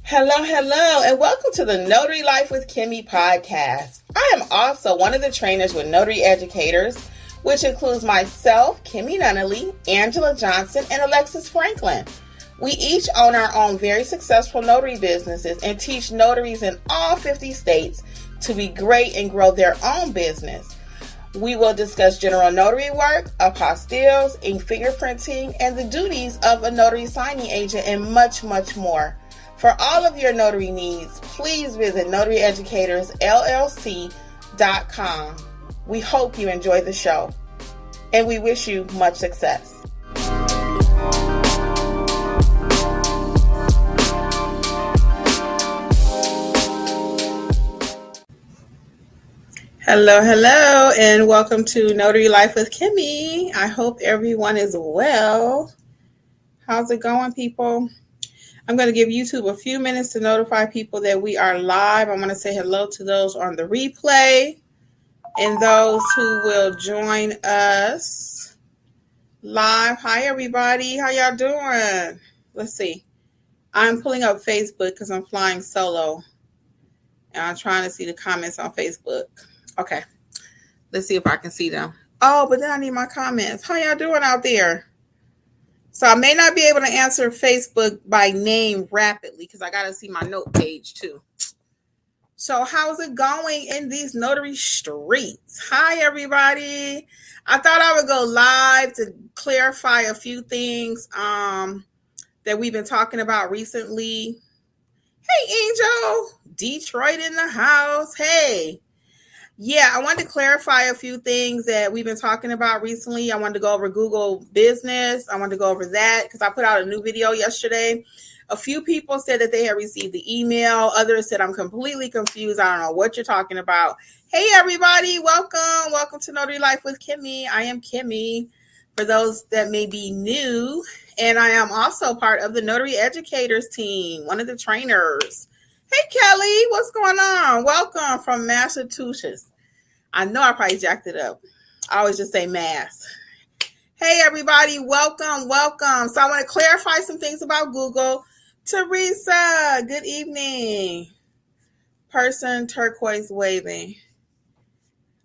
Hello, and welcome to the Notary Life with Kimmi Podcast. I am also one of the trainers with Notary Educators, which includes myself, Kimberly Nunnally, Angela Johnson, and Alexis Franklin. We each own our own very successful notary businesses and teach notaries in all 50 states to be great and grow their own business. We will discuss general notary work, apostilles, ink fingerprinting, and the duties of a notary signing agent, and much, much more. For all of your notary needs, please visit notaryeducatorsllc.com. We hope you enjoy the show, and we wish you much success. Hello, and welcome to Notary Life with Kimmi. I hope everyone is well. How's it going, people? I'm going to give YouTube a few minutes to notify people that we are live. I'm going to say hello to those on the replay and those who will join us live. Hi, everybody. How y'all doing? Let's see. I'm pulling up Facebook because I'm flying solo, and I'm trying to see the comments on Facebook. Okay. Let's see if I can see them. Oh, but then I need my comments. How y'all doing out there? So I may not be able to answer Facebook by name rapidly because I got to see my note page too. So how's it going in these notary streets? Hi, everybody. I thought I would go live to clarify a few things that we've been talking about recently. Hey, Angel. Detroit in the house. Hey. Yeah, I wanted to clarify a few things that we've been talking about recently. I wanted to go over Google Business. I wanted to go over that because I put out a new video yesterday. A few people said that they had received the email. Others said, I'm completely confused. I don't know what you're talking about. Hey, everybody. Welcome. Welcome to Notary Life with Kimmi. I am Kimmi, for those that may be new. And I am also part of the Notary Educators team, one of the trainers. Hey, Kelly, what's going on? Welcome from Massachusetts. I know I probably jacked it up. I always just say Mass. Hey, everybody, welcome. So I want to clarify some things about Google. Teresa, good evening. Person turquoise waving.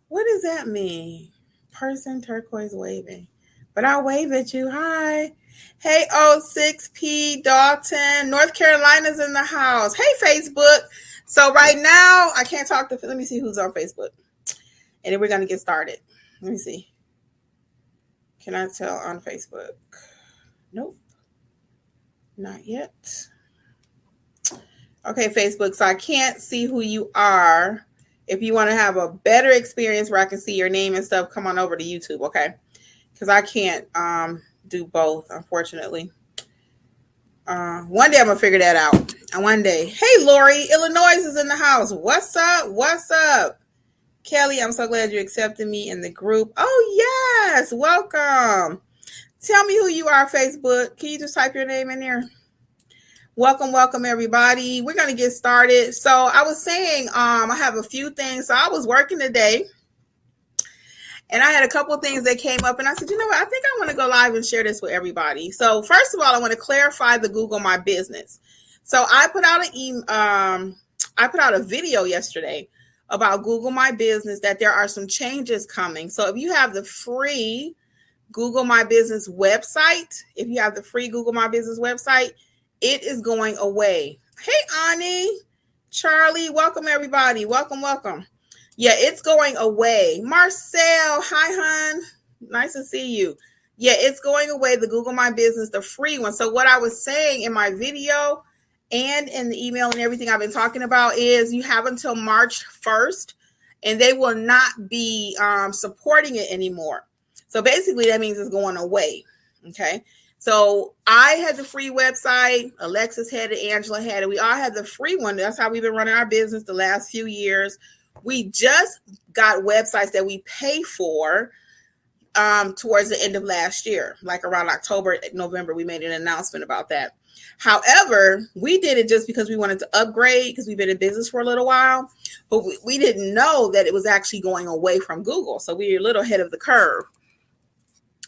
What does that mean? Person turquoise waving. But I'll wave at you. Hi. Hey, 06P Dalton, North Carolina's in the house. Hey, Facebook. So right now, I can't talk to, let me see who's on Facebook. And then we're going to get started. Let me see. Can I tell on Facebook? Nope. Not yet. Okay, Facebook. So I can't see who you are. If you want to have a better experience where I can see your name and stuff, come on over to YouTube, okay? Because I can't do both, unfortunately. One day I'm gonna figure that out. One day. Hey, Lori, Illinois is in the house. What's up? Kelly, I'm so glad you accepted me in the group. Oh, yes. Welcome. Tell me who you are, Facebook. Can you just type your name in there? Welcome, everybody. We're gonna get started. So I was saying, I have a few things. So I was working today, and I had a couple of things that came up, and I said, you know what? I think I want to go live and share this with everybody. So first of all, I want to clarify the Google My Business. So I put out a video yesterday about Google My Business, that there are some changes coming. So if you have the free Google My Business website, it is going away. Hey, Ani, Charlie, welcome, everybody. Welcome. Yeah, it's going away. Marcel, hi, hon. Nice to see you. Yeah, it's going away, the Google My Business, the free one. So what I was saying in my video and in the email and everything I've been talking about is you have until March 1st, and they will not be supporting it anymore. So basically that means it's going away, okay? So I had the free website. Alexis had it. Angela had it. We all had the free one. That's how we've been running our business the last few years. We just got websites that we pay for towards the end of last year, like around October, November, we made an announcement about that. However, we did it just because we wanted to upgrade because we've been in business for a little while, but we didn't know that it was actually going away from Google. So we were a little ahead of the curve.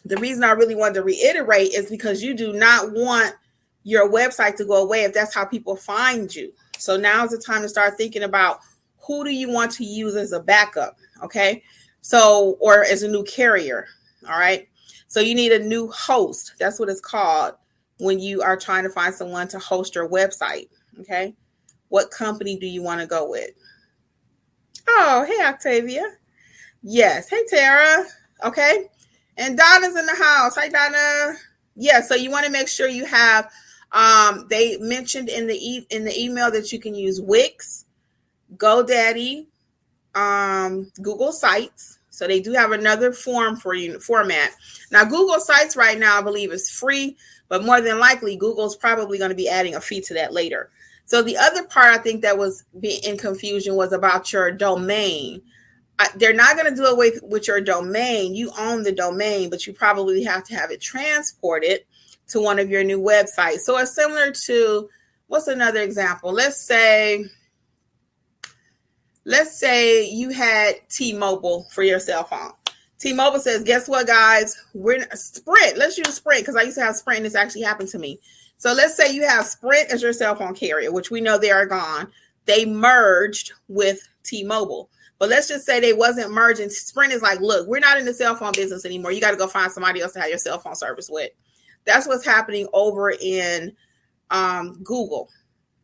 The reason I really wanted to reiterate is because you do not want your website to go away if that's how people find you. So now's the time to start thinking about who do you want to use as a backup, okay? So, or as a new carrier, all right? So you need a new host. That's what it's called when you are trying to find someone to host your website, okay? What company do you want to go with? Oh, hey, Octavia. Yes. Hey, Tara. Okay. And Donna's in the house. Hi, Donna. Yeah. So you want to make sure you have, they mentioned in the email that you can use Wix, GoDaddy, Google Sites. So they do have another format. Now, Google Sites right now, I believe, is free, but more than likely, Google's probably going to be adding a fee to that later. So the other part I think that was in confusion was about your domain. They're not going to do away with your domain. You own the domain, but you probably have to have it transported to one of your new websites. So it's similar to, what's another example? Let's say you had T-Mobile for your cell phone. T-Mobile says, guess what, guys? We're Sprint. Let's use Sprint because I used to have Sprint and this actually happened to me. So let's say you have Sprint as your cell phone carrier, which we know they are gone. They merged with T-Mobile. But let's just say they wasn't merging. Sprint is like, look, we're not in the cell phone business anymore. You got to go find somebody else to have your cell phone service with. That's what's happening over in Google.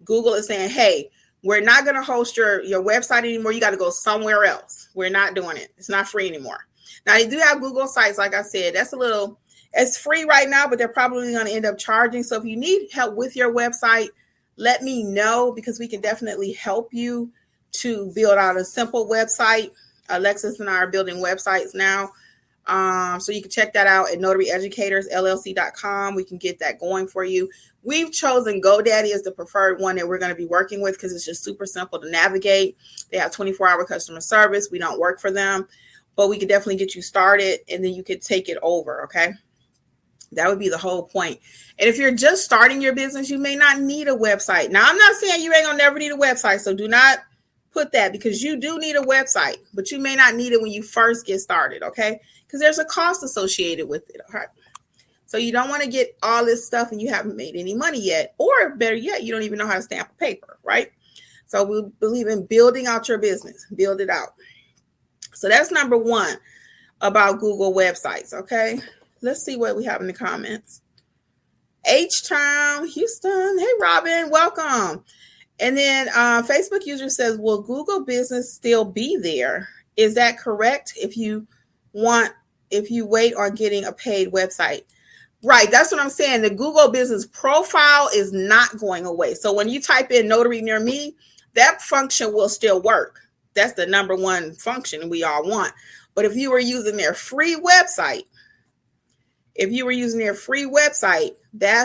Google is saying, hey, we're not going to host your website anymore. You got to go somewhere else. We're not doing it. It's not free anymore. Now, you do have Google Sites. Like I said, it's free right now, but they're probably going to end up charging. So if you need help with your website, let me know because we can definitely help you to build out a simple website. Alexis and I are building websites now. So you can check that out at notaryeducatorsllc.com. We can get that going for you. We've chosen GoDaddy as the preferred one that we're going to be working with because it's just super simple to navigate. They have 24-hour customer service. We don't work for them, but we could definitely get you started and then you could take it over, okay? That would be the whole point. And if you're just starting your business, you may not need a website. Now, I'm not saying you ain't going to never need a website, so do not put that because you do need a website, but you may not need it when you first get started, okay? Because there's a cost associated with it, all right? So you don't want to get all this stuff and you haven't made any money yet, or better yet, you don't even know how to stamp a paper, right? So we believe in building out your business, build it out. So that's number one about Google websites, okay? Let's see what we have in the comments. H-Town, Houston. Hey, Robin, welcome. And then Facebook user says, will Google Business still be there? Is that correct if you wait on getting a paid website? Right, that's what I'm saying. The Google Business profile is not going away. So when you type in notary near me, that function will still work. That's the number one function we all want. But if you were using their free website, that's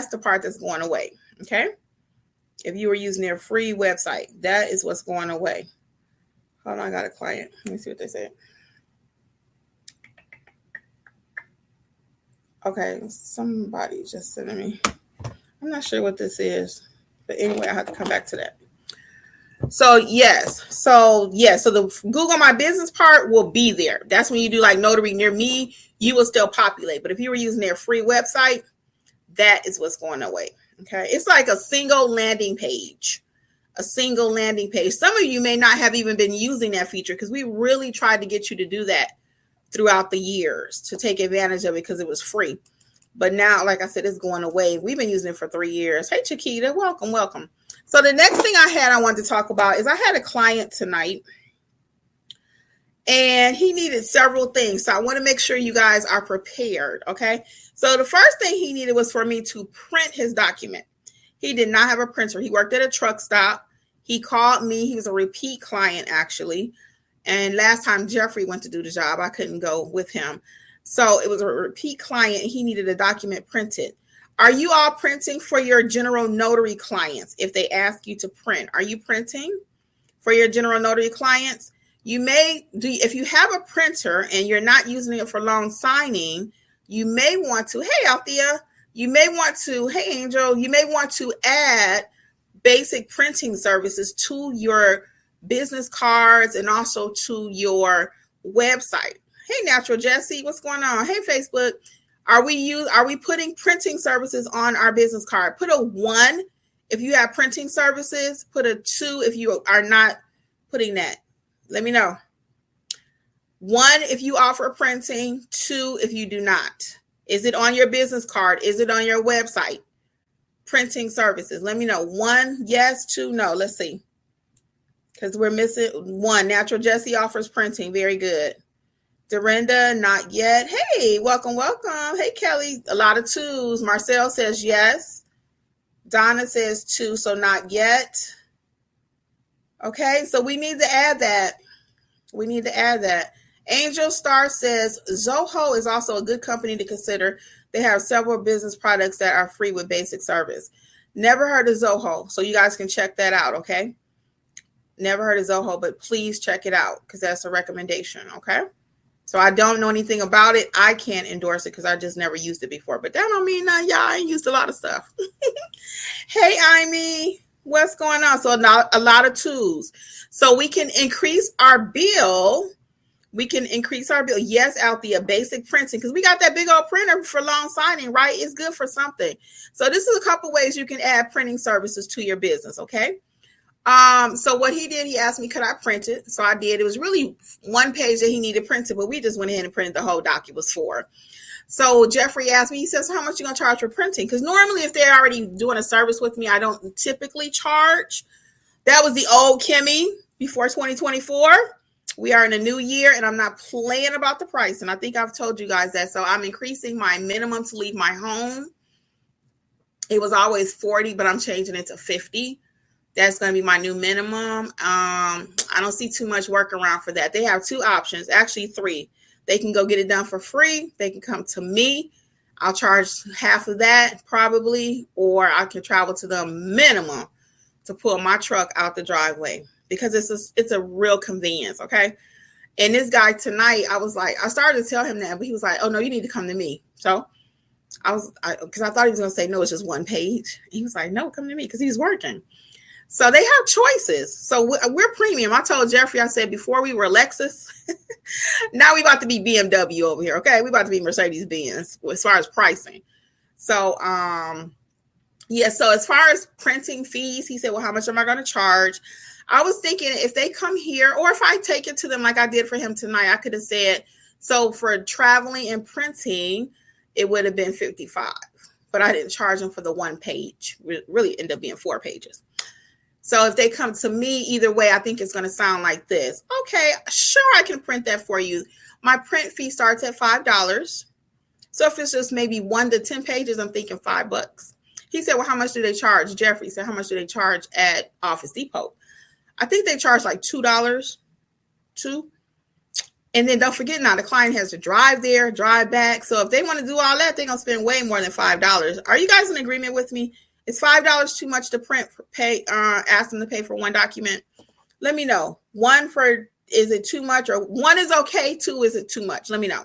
the part that's going away, okay? If you were using their free website, that is what's going away. Hold on, I got a client. Let me see what they say. Okay, somebody just sent me. I'm not sure what this is, but anyway, I have to come back to that. So the Google My Business part will be there. That's when you do like notary near me, you will still populate. But if you were using their free website, that is what's going away. Okay. It's like a single landing page. Some of you may not have even been using that feature because we really tried to get you to do that throughout the years to take advantage of it because it was free. But now, like I said, it's going away. We've been using it for 3 years. Hey, Chiquita, welcome. So the next thing I wanted to talk about is I had a client tonight and he needed several things. So I want to make sure you guys are prepared. Okay. So the first thing he needed was for me to print his document. He did not have a printer. He worked at a truck stop. He called me. He was a repeat client actually. And last time Jeffrey went to do the job, I couldn't go with him. So it was a repeat client. He needed a document printed. Are you all printing for your general notary clients? If they ask you to print, are you printing for your general notary clients? You may do, if you have a printer and you're not using it for loan signing, you may want to, hey, Althea, hey, Angel, you may want to add basic printing services to your business cards and also to your website. Hey, Natural Jesse, what's going on? Hey, Facebook. Are we putting printing services on our business card? Put a 1 if you have printing services. Put a 2 if you are not putting that. Let me know. 1 if you offer printing. 2 if you do not. Is it on your business card? Is it on your website? Printing services. Let me know. 1 yes, 2 no. Let's see. Because we're missing 1. Natural Jesse offers printing. Very good. Dorinda, not yet. Hey, welcome. Hey, Kelly, a lot of 2s. Marcel says yes. Donna says 2, so not yet. Okay, so we need to add that. Angel Star says Zoho is also a good company to consider. They have several business products that are free with basic service. Never heard of Zoho, so you guys can check that out, okay? Never heard of Zoho, but please check it out because that's a recommendation, okay? So I don't know anything about it. I can't endorse it because I just never used it before. But that don't mean nothing. Y'all ain't used a lot of stuff. Hey, Amy, what's going on? So not a lot of 2s. So we can increase our bill. Yes, Althea, basic printing, because we got that big old printer for long signing, right? It's good for something. So this is a couple ways you can add printing services to your business, okay? So what he did, he asked me, could I print it? So I did. It was really 1 page that he needed printed, but we just went ahead and printed the whole doc. It was 4. So Jeffrey asked me, he says, how much you going to charge for printing? Because normally if they're already doing a service with me, I don't typically charge. That was the old Kimmi before 2024. We are in a new year and I'm not playing about the price. And I think I've told you guys that. So I'm increasing my minimum to leave my home. It was always 40, but I'm changing it to 50. That's going to be my new minimum. I don't see too much workaround for that. They have 2 options, actually 3. They can go get it done for free. They can come to me. I'll charge half of that probably, or I can travel to the minimum to pull my truck out the driveway because it's a real convenience, okay? And this guy tonight, I started to tell him that, but he was like, oh, no, you need to come to me. So because I thought he was going to say, no, it's just 1 page. He was like, no, come to me because he's working. So they have choices. So we're premium. I told Jeffrey, I said, before we were Lexus, now we about to be BMW over here. Okay. We about to be Mercedes-Benz as far as pricing. So, so as far as printing fees, he said, well, how much am I going to charge? I was thinking if they come here or if I take it to them like I did for him tonight, I could have said, so for traveling and printing, it would have been $55, but I didn't charge them for the 1 page. It really ended up being 4 pages. So if they come to me, either way, I think it's going to sound like this. Okay, sure, I can print that for you. My print fee starts at $5. So if it's just maybe 1 to 10 pages, I'm thinking $5. He said, well, how much do they charge? Jeffrey said, how much do they charge at Office Depot? I think they charge like $2. And then don't forget now, the client has to drive there, drive back. So if they want to do all that, they're going to spend way more than $5. Are you guys in agreement with me? Is $5 too much to print? Ask them to pay for 1 document. Let me know. 1 is it too much, or 1 is okay? 2 is it too much? Let me know.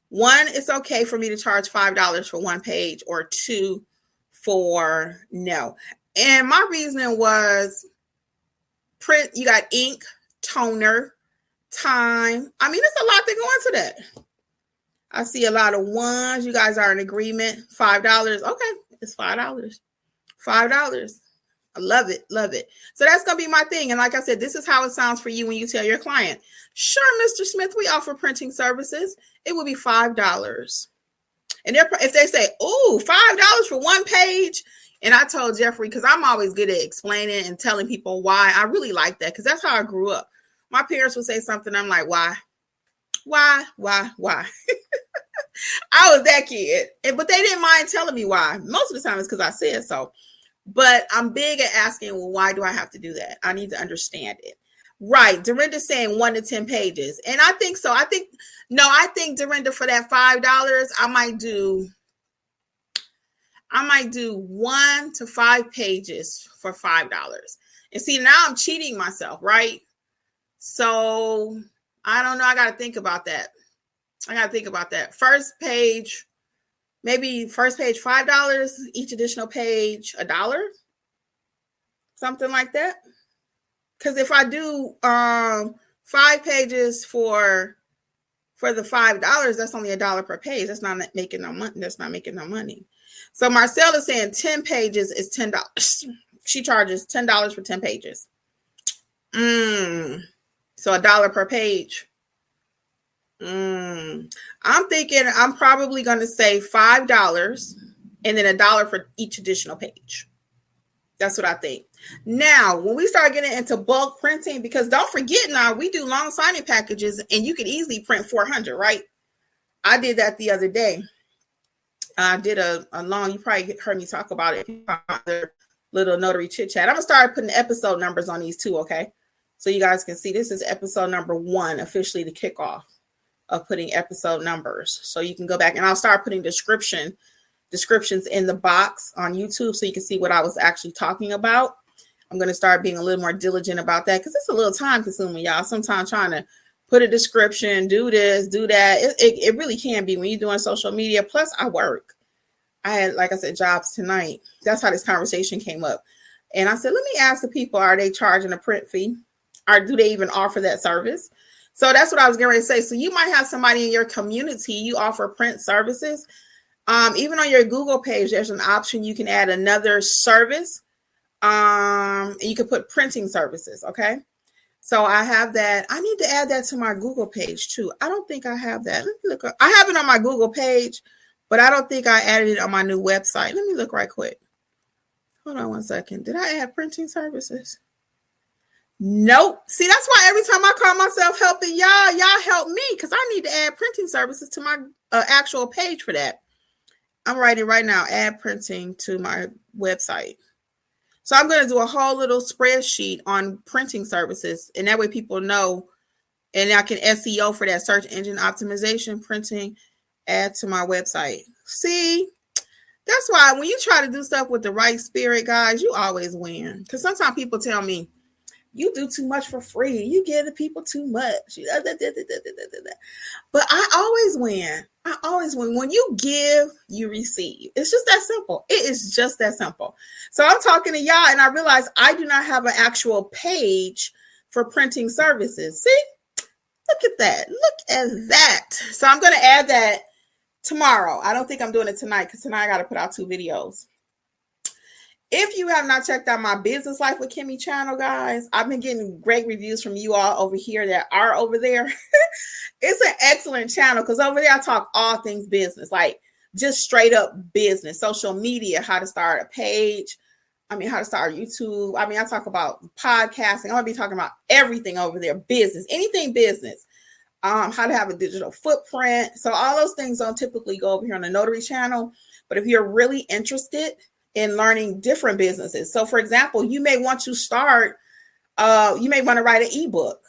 1, it's okay for me to charge $5 for 1 page, or 2 for no. And my reasoning was print. You got ink, toner, time. I mean, it's a lot to go into that. I see a lot of 1s. You guys are in agreement. $5. Okay, it's $5. $5. I love it. Love it. So that's going to be my thing. And like I said, this is how it sounds for you when you tell your client, sure, Mr. Smith, we offer printing services. It will be $5. And if they say, oh, $5 for 1 page. And I told Jeffrey, because I'm always good at explaining and telling people why. I really like that because that's how I grew up. My parents would say something. I'm like, why? I was that kid. But they didn't mind telling me why. Most of the time it's because I said so. But I'm big at asking, well, why do I have to do that? I need to understand it. Right. Dorinda's saying 1 to 10 pages. And I think so. I think Dorinda, for that $5, I might do 1 to 5 pages for $5. And see, now I'm cheating myself, right? So I don't know. I got to think about that. First page, $5, each additional page, $1, something like that. Because if I do 5 pages for for the $5, that's only $1 per page. That's not making no money. That's not making no money. So Marcel is saying 10 pages is $10. She charges $10 for 10 pages. So $1 per page. I'm thinking I'm probably going to say $5 and then $1 for each additional page. That's what I think. Now, when we start getting into bulk printing, because don't forget now, we do long signing packages and you could easily print 400, right? I did that the other day. I did a long, you probably heard me talk about it. Their little notary chit chat. I'm going to start putting episode numbers on these too, okay? So you guys can see this is episode number 1, officially the kickoff of putting episode numbers. So you can go back and I'll start putting descriptions in the box on YouTube so you can see what I was actually talking about. I'm going to start being a little more diligent about that because it's a little time consuming, y'all. Sometimes trying to put a description, do this, do that. It really can be when you're doing social media. Plus, I work. I had, like I said, jobs tonight. That's how this conversation came up. And I said, let me ask the people, are they charging a print fee? Or do they even offer that service? So that's what I was getting ready to say. So you might have somebody in your community, you offer print services. Even on your Google page, there's an option. You can add another service. You can put printing services. Okay. So I have that. I need to add that to my Google page too. I don't think I have that. Let me look up. I have it on my Google page, but I don't think I added it on my new website. Let me look right quick. Hold on one second. Did I add printing services? Nope. See, that's why every time I call myself helping y'all help me because I need to add printing services to my actual page for that. I'm writing right now, add printing to my website. So I'm going to do a whole little spreadsheet on printing services. And that way people know, and I can SEO for that search engine optimization, printing, add to my website. See, that's why when you try to do stuff with the right spirit, guys, you always win. Because sometimes people tell me, you do too much for free. You give the people too much. But I always win. I always win. When you give, you receive. It's just that simple. It is just that simple. So I'm talking to y'all and I realize I do not have an actual page for printing services. See, look at that. Look at that. So I'm going to add that tomorrow. I don't think I'm doing it tonight because tonight I got to put out 2 videos. If you have not checked out my Business Life with Kimmi channel, guys, I've been getting great reviews from you all over here that are over there. It's an excellent channel because over there I talk all things business, like just straight up business, social media, how to start a page. How to start YouTube. I talk about podcasting. I'm going to be talking about everything over there, business, anything business, how to have a digital footprint. So all those things don't typically go over here on the Notary channel. But if you're really interested in learning different businesses. So for example, you may want to start, you may want to write an ebook.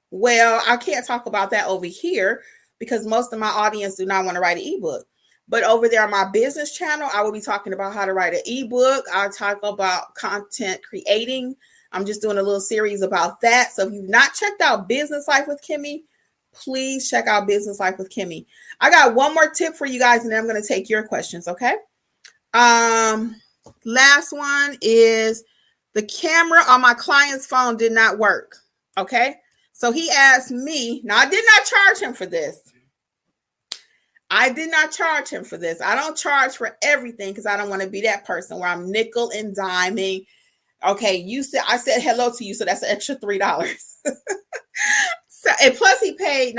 Well, I can't talk about that over here because most of my audience do not want to write an ebook. But over there on my business channel, I will be talking about how to write an ebook. I'll talk about content creating. I'm just doing a little series about that. So if you've not checked out Business Life with Kimmi, please check out Business Life with Kimmi. I got one more tip for you guys, and then I'm going to take your questions, okay? Last one is the camera on my client's phone did not work. Okay. So he asked me, now I did not charge him for this. I don't charge for everything because I don't want to be that person where I'm nickel and diming. Okay. I said hello to you. So that's an extra $3. So, and plus he paid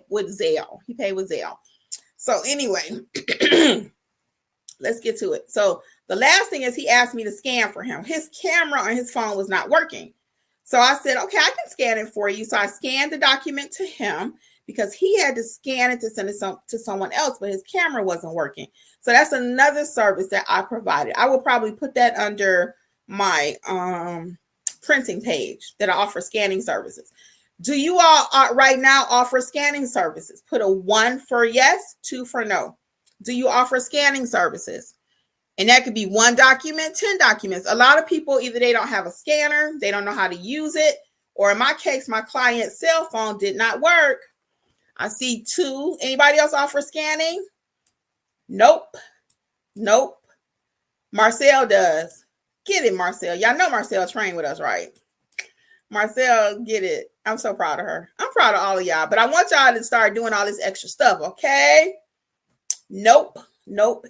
with Zelle. So anyway, let's get to it. So the last thing is he asked me to scan for him. His camera on his phone was not working. So I said, okay, I can scan it for you. So I scanned the document to him because he had to scan it to send it to someone else, but his camera wasn't working. So that's another service that I provided. I will probably put that under my printing page that I offer scanning services. Do you all right now offer scanning services? Put a 1 for yes, 2 for no. Do you offer scanning services? And that could be 1 document, 10 documents. A lot of people, either they don't have a scanner, they don't know how to use it, or in my case, my client's cell phone did not work. I see 2. Anybody else offer scanning? Nope. Marcel does. Get it, Marcel. Y'all know Marcel trained with us, right? Marcel, get it. I'm so proud of her. I'm proud of all of y'all, but I want y'all to start doing all this extra stuff, okay? Nope,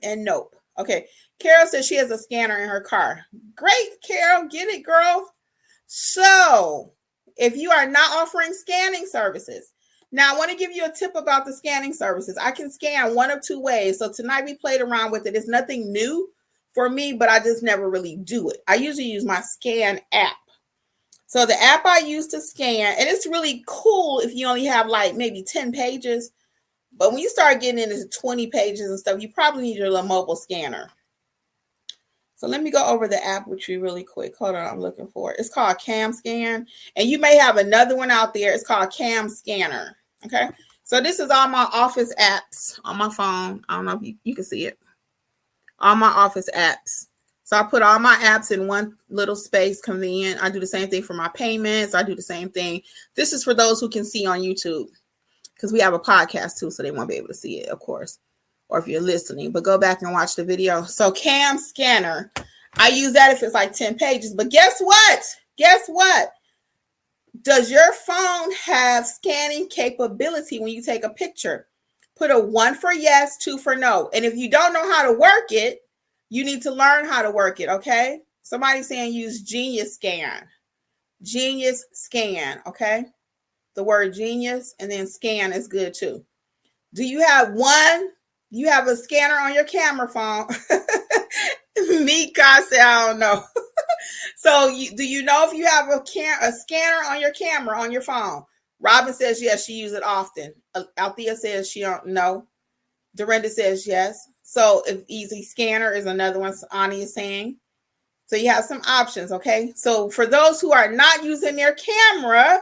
and nope. Okay, Carol says she has a scanner in her car. Great, Carol, get it, girl. So, if you are not offering scanning services, now I want to give you a tip about the scanning services. I can scan one of two ways. So tonight we played around with it. It's nothing new for me, but I just never really do it. I usually use my scan app. So the app I use to scan, and it's really cool if you only have like maybe 10 pages. But when you start getting into 20 pages and stuff, you probably need your little mobile scanner. So let me go over the app with you really quick. Hold on, I'm looking for it. It's called Cam Scan. And you may have another one out there. It's called Cam Scanner. Okay. So this is all my office apps on my phone. I don't know if you can see it. All my office apps. So I put all my apps in one little space, convenient. I do the same thing for my payments. I do the same thing. This is for those who can see on YouTube, because we have a podcast too, so they won't be able to see it, of course, or if you're listening, but go back and watch the video. So Cam Scanner, I use that if it's like 10 pages, but guess what? Does your phone have scanning capability when you take a picture? Put a 1 for yes, 2 for no. And if you don't know how to work it, you need to learn how to work it, okay? Somebody's saying use Genius Scan. Genius Scan, okay? The word genius and then scan is good too. Do you have one? You have a scanner on your camera phone? Mika said, I don't know. So do you know if you have a scanner on your camera on your phone? Robin says yes, she uses it often. Althea says she don't know. Dorinda says yes. So if easy scanner is another one Ani is saying. So you have some options, okay? So for those who are not using their camera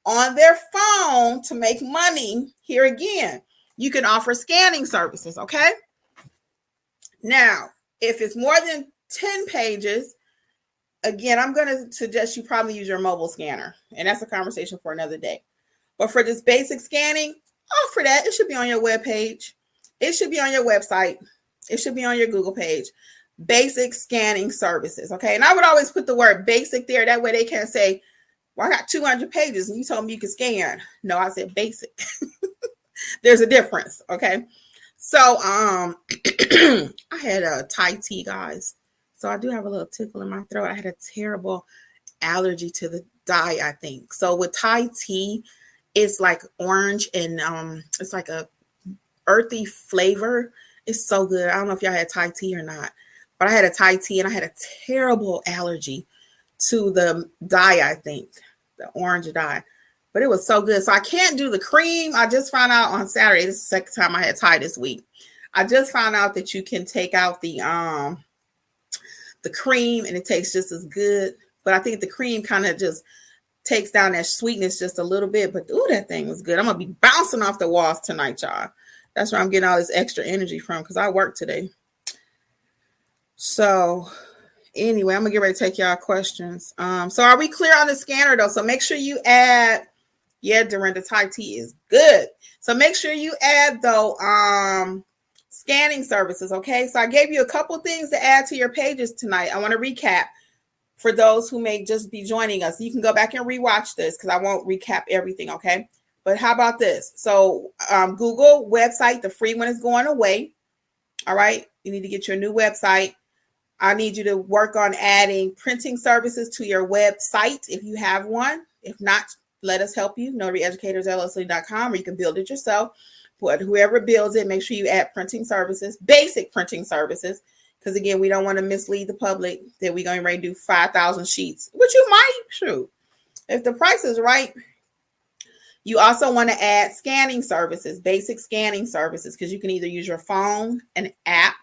on their phone to make money, here again, you can offer scanning services, okay? Now, if it's more than 10 pages, again, I'm going to suggest you probably use your mobile scanner, and that's a conversation for another day. But for this basic scanning, offer that. It should be on your webpage. It should be on your website. It should be on your Google page. Basic scanning services, okay? And I would always put the word basic there. That way they can't say, well, I got 200 pages and you told me you could scan. No, I said basic. There's a difference, okay? So I had a Thai tea, guys. So I do have a little tickle in my throat. I had a terrible allergy to the dye, I think. So with Thai tea, it's like orange and it's like a earthy flavor. It's so good. I don't know if y'all had Thai tea or not, but I had a Thai tea and I had a terrible allergy to the dye, I think, the orange dye. But it was so good. So I can't do the cream. I just found out on Saturday. This is the second time I had Thai this week. I just found out that you can take out the cream and it tastes just as good. But I think the cream kind of just takes down that sweetness just a little bit. But ooh, that thing was good. I'm going to be bouncing off the walls tonight, y'all. That's where I'm getting all this extra energy from because I work today. So anyway, I'm going to get ready to take y'all questions. So are we clear on the scanner, though? So make sure you add, yeah, Dorinda, Thai tea is good. So make sure you add, though, scanning services, okay? So I gave you a couple things to add to your pages tonight. I want to recap for those who may just be joining us. You can go back and rewatch this because I won't recap everything, okay? But how about this? So Google website, the free one is going away, all right? You need to get your new website. I need you to work on adding printing services to your website if you have one. If not, let us help you, notaryeducatorsllc.com, or you can build it yourself. But whoever builds it, make sure you add printing services, basic printing services, because, again, we don't want to mislead the public that we're going to do 5,000 sheets, which you might, shoot. If the price is right, you also want to add scanning services, basic scanning services, because you can either use your phone, an app,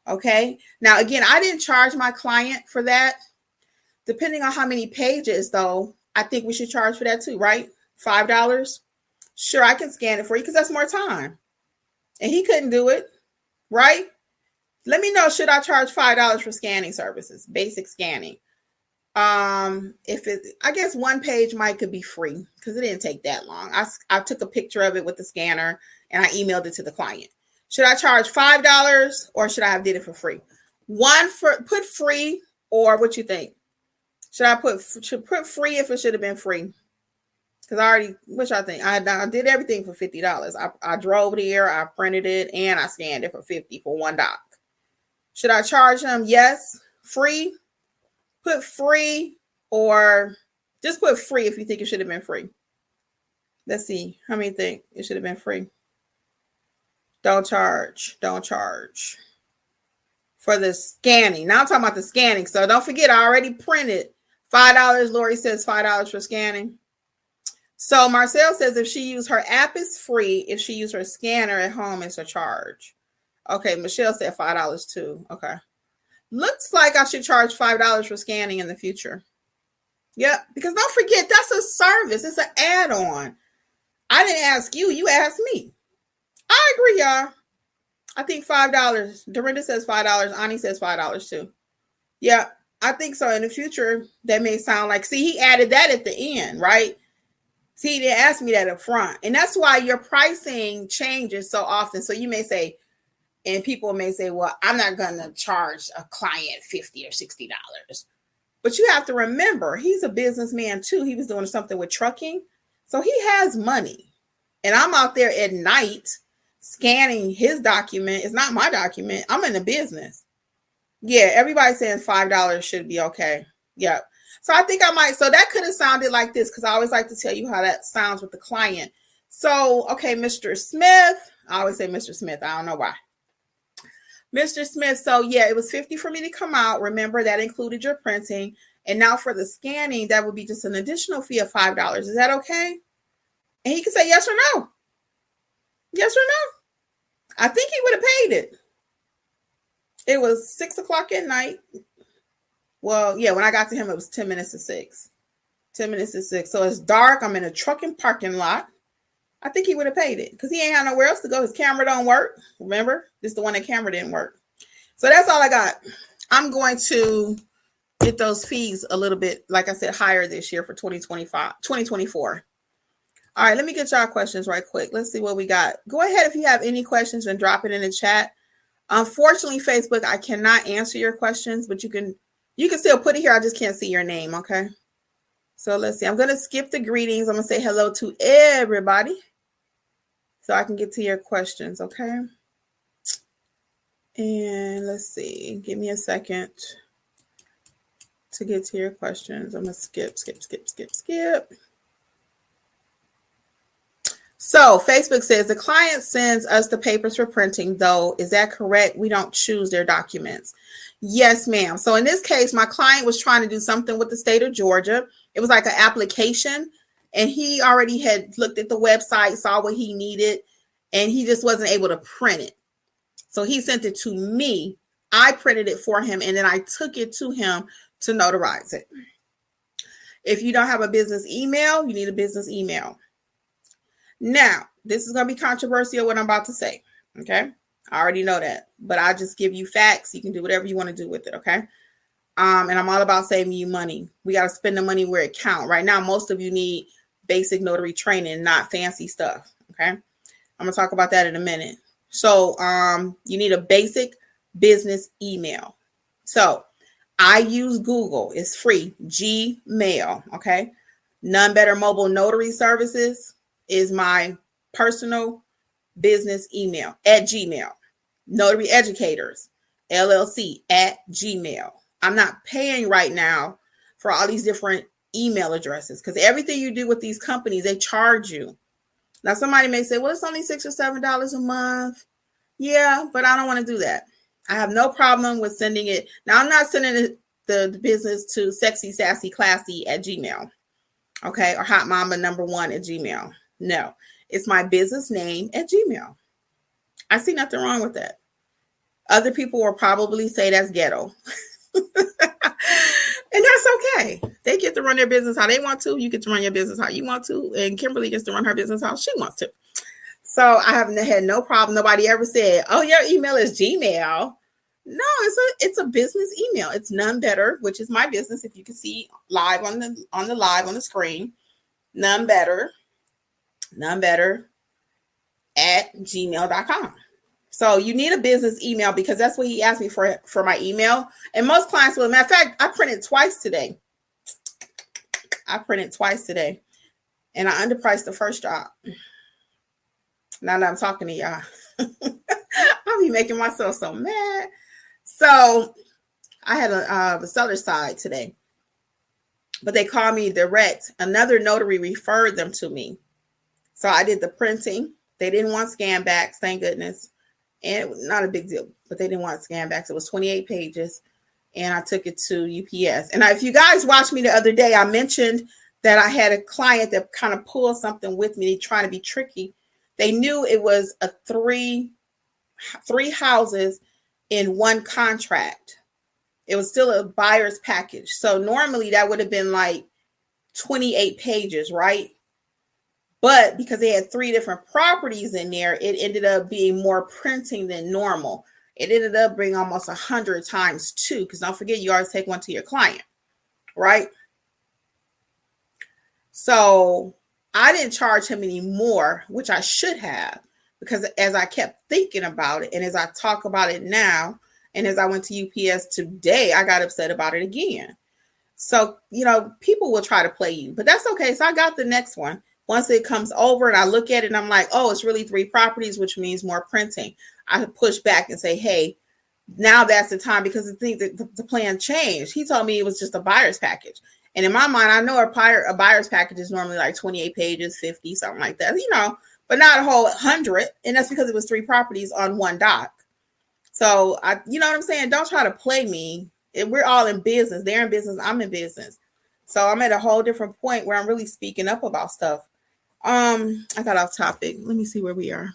okay? Now, again, I didn't charge my client for that. Depending on how many pages, though, I think we should charge for that too, right? $5? Sure, I can scan it for you because that's more time. And he couldn't do it, right? Let me know, should I charge $5 for scanning services, basic scanning? If it, I guess one page could be free because it didn't take that long. I took a picture of it with the scanner and I emailed it to the client. Should I charge $5 or should I have did it for free? Put free, or what you think? Should put free if it should have been free? Which I think, I did everything for $50. I drove here, I printed it, and I scanned it for $50 for one doc. Should I charge them? Yes. Free? Put free, or just put free if you think it should have been free. Let's see. How many think it should have been free? Don't charge. For the scanning. Now I'm talking about the scanning. So don't forget, I already printed $5. Lori says $5 for scanning. So Marcel says if she used her app, it's free. If she used her scanner at home, it's a charge. Okay, Michelle said $5 too. Okay. Looks like I should charge $5 for scanning in the future. Yep, because don't forget, that's a service. It's an add-on. I didn't ask you. You asked me. I agree, y'all. I think $5. Dorinda says $5. Ani says $5 too. Yeah, I think so. In the future, that may sound like, see, he added that at the end, right? See, he didn't ask me that up front. And that's why your pricing changes so often. So you may say, and people may say, well, I'm not going to charge a client $50 or $60. But you have to remember, he's a businessman too. He was doing something with trucking. So he has money. And I'm out there at night scanning his document. It's not my document. I'm in the business. Yeah, everybody's saying $5 should be okay. Yeah. So I think I might. So that could have sounded like this, because I always like to tell you how that sounds with the client. So, okay, Mr. Smith. I always say Mr. Smith. I don't know why. Mr. Smith. So yeah, it was $50 for me to come out. Remember, that included your printing. And now for the scanning, that would be just an additional fee of $5. Is that okay? And he could say yes or no. Yes or no. I think he would have paid it. It was 6:00 at night. Well, yeah, when I got to him, it was 10 minutes to 6. 10 minutes to 6. So it's dark. I'm in a trucking parking lot. I think he would have paid it because he ain't had nowhere else to go. His camera don't work. Remember? This is the one that camera didn't work. So that's all I got. I'm going to get those fees a little bit, like I said, higher this year for 2024. All right, let me get y'all questions right quick. Let's see what we got. Go ahead if you have any questions and drop it in the chat. Unfortunately, Facebook, I cannot answer your questions, but you can still put it here. I just can't see your name, okay? So let's see. I'm going to skip the greetings. I'm going to say hello to everybody so I can get to your questions, okay? And let's see. Give me a second to get to your questions. I'm going to skip. So Facebook says the client sends us the papers for printing, though. Is that correct? We don't choose their documents. Yes, ma'am. So in this case, my client was trying to do something with the state of Georgia. It was like an application, and he already had looked at the website, saw what he needed, and he just wasn't able to print it. So he sent it to me. I printed it for him, and then I took it to him to notarize it. If you don't have a business email, you need a business email. Now, this is going to be controversial, what I'm about to say, okay? I already know that, but I just give you facts. You can do whatever you want to do with it, okay? And I'm all about saving you money. We got to spend the money where it counts. Right now, most of you need basic notary training, not fancy stuff, okay? I'm going to talk about that in a minute. So you need a basic business email. So I use Google. It's free. Gmail, okay? None Better Mobile Notary Services is my personal business email at Gmail. Notary Educators, LLC at Gmail. I'm not paying right now for all these different email addresses because everything you do with these companies, they charge you. Now, somebody may say, well, it's only $6 or $7 a month. Yeah, but I don't want to do that. I have no problem with sending it. Now, I'm not sending the business to sexy, sassy, classy at Gmail. Okay, or hot mama #1 at Gmail. No, it's my business name at Gmail. I see nothing wrong with that. Other people will probably say that's ghetto. And that's okay. They get to run their business how they want to. You get to run your business how you want to. And Kimberly gets to run her business how she wants to. So I haven't had no problem. Nobody ever said, oh, your email is Gmail. No, it's a business email. It's None Better, which is my business. If you can see live on the screen, None Better at gmail.com. So you need a business email because that's what he asked me for my email. And most clients will. Matter of fact, I printed twice today. and I underpriced the first job. Now that I'm talking to y'all, I'll be making myself so mad. So I had a seller side today, but they called me direct. Another notary referred them to me. So I did the printing. They didn't want scan backs, thank goodness. And it was not a big deal, but they didn't want scan backs. It was 28 pages. And I took it to UPS. And if you guys watched me the other day, I mentioned that I had a client that kind of pulled something with me, trying to be tricky. They knew it was a three houses in one contract. It was still a buyer's package. So normally that would have been like 28 pages, right? But because they had 3 different properties in there, it ended up being more printing than normal. It ended up being almost 100 times 2, because don't forget, you always take one to your client, right? So I didn't charge him any more, which I should have, because as I kept thinking about it, and as I talk about it now, and as I went to UPS today, I got upset about it again. So, people will try to play you, but that's okay. So I got the next one. Once it comes over and I look at it and I'm like, oh, it's really 3 properties, which means more printing. I push back and say, hey, now that's the time, because the plan changed. He told me it was just a buyer's package. And in my mind, I know a buyer's package is normally like 28 pages, 50, something like that, but not a whole 100. And that's because it was 3 properties on one doc. So you know what I'm saying? Don't try to play me. We're all in business. They're in business. I'm in business. So I'm at a whole different point where I'm really speaking up about stuff. I got off topic. Let me see where we are.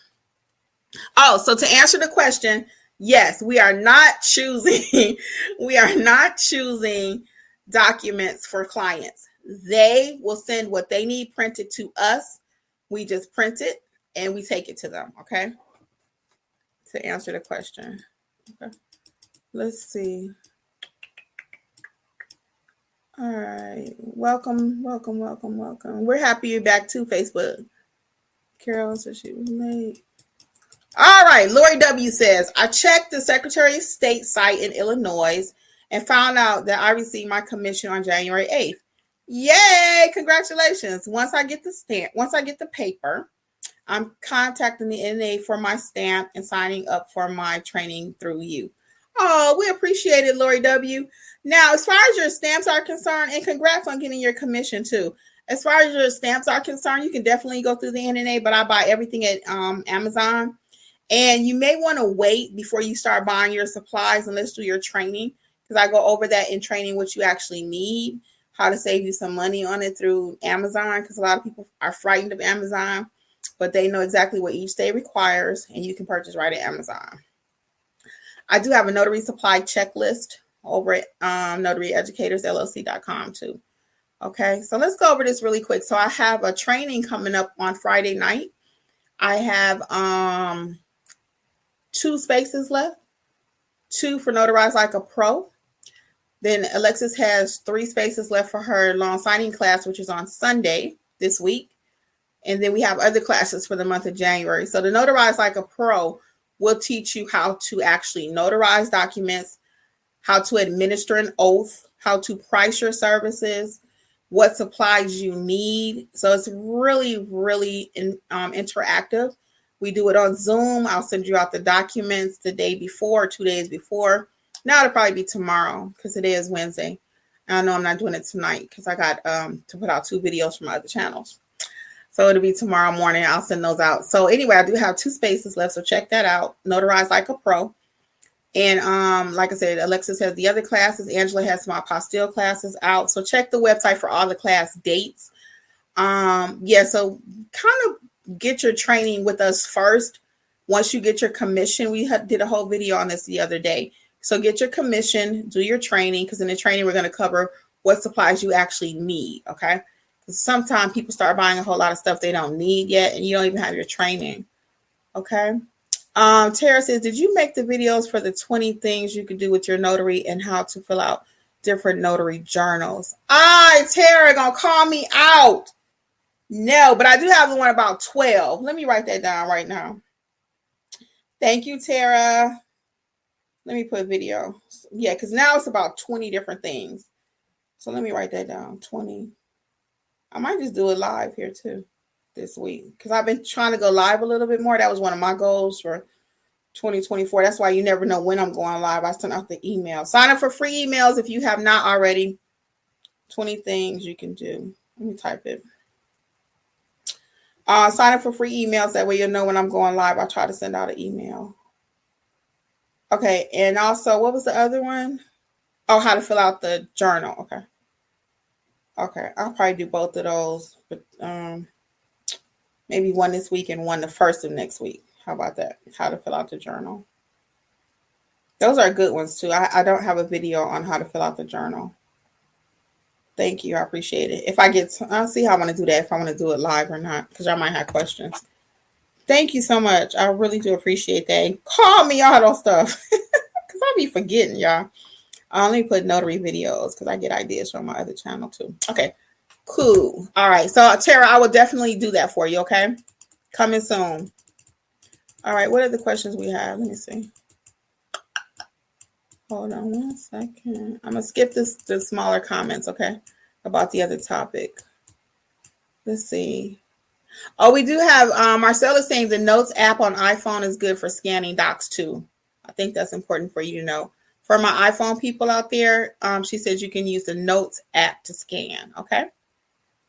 Oh, so to answer the question, yes, we are not choosing documents for clients. They will send what they need printed to us. We just print it and we take it to them. Okay. To answer the question. Okay. Let's see. All right. Welcome. We're happy you're back too, Facebook. Carol said she was late. All right. Lori W says, I checked the Secretary of State site in Illinois and found out that I received my commission on January 8th. Yay. Congratulations. Once I get the paper, I'm contacting the NNA for my stamp and signing up for my training through you. Oh, we appreciate it, Lori W. Now, as far as your stamps are concerned, and congrats on getting your commission too. As far as your stamps are concerned, you can definitely go through the NNA, but I buy everything at Amazon. And you may want to wait before you start buying your supplies and let's do your training, because I go over that in training, what you actually need, how to save you some money on it through Amazon, because a lot of people are frightened of Amazon, but they know exactly what each state requires, and you can purchase right at Amazon. I do have a notary supply checklist over at notaryeducatorsllc.com too. Okay, so let's go over this really quick. So I have a training coming up on Friday night. I have 2 spaces left, 2 for Notarize Like a Pro. Then Alexis has 3 spaces left for her loan signing class, which is on Sunday this week. And then we have other classes for the month of January. So the Notarize Like a Pro will teach you how to actually notarize documents, how to administer an oath, how to price your services, what supplies you need. So it's really, really interactive. We do it on Zoom. I'll send you out the documents the day before, 2 days before. Now it'll probably be tomorrow because today is Wednesday. And I know I'm not doing it tonight because I got to put out 2 videos from my other channels. So it'll be tomorrow morning. I'll send those out. So anyway, I do have 2 spaces left. So check that out. Notarize Like a Pro. And like I said, Alexis has the other classes. Angela has some apostille classes out. So check the website for all the class dates. So kind of get your training with us first. Once you get your commission, we did a whole video on this the other day. So get your commission, do your training, because in the training, we're going to cover what supplies you actually need. Okay. Sometimes people start buying a whole lot of stuff they don't need yet, and you don't even have your training. Okay. Tara says, did you make the videos for the 20 things you could do with your notary and how to fill out different notary journals? Tara gonna call me out. No, but I do have the one about 12. Let me write that down right now. Thank you, Tara. Let me put video. Yeah, because now it's about 20 different things. So let me write that down. 20. I might just do it live here too this week because I've been trying to go live a little bit more. That was one of my goals for 2024. That's why you never know when I'm going live. I send out the email. Sign up for free emails if you have not already. 20 things you can do. Let me type it. Sign up for free emails. That way you'll know when I'm going live. I try to send out an email. Okay. And also, what was the other one? Oh, how to fill out the journal. Okay. Okay. I'll probably do both of those. But maybe one this week and one the first of next week. How about that? How to fill out the journal. Those are good ones too. I don't have a video on how to fill out the journal. Thank you. I appreciate it. If I get, I'll see how I want to do that. If I want to do it live or not, because I might have questions. Thank you so much. I really do appreciate that. And call me all those stuff because I'll be forgetting, y'all. I only put notary videos because I get ideas from my other channel too. Okay, cool. All right. So Tara, I will definitely do that for you. Okay. Coming soon. All right. What are the questions we have? Let me see. Hold on 1 second. I'm going to skip the smaller comments, okay, about the other topic. Let's see. Oh, we do have, Marcella saying the Notes app on iPhone is good for scanning docs too. I think that's important for you to know. For my iPhone people out there, she says you can use the Notes app to scan, okay?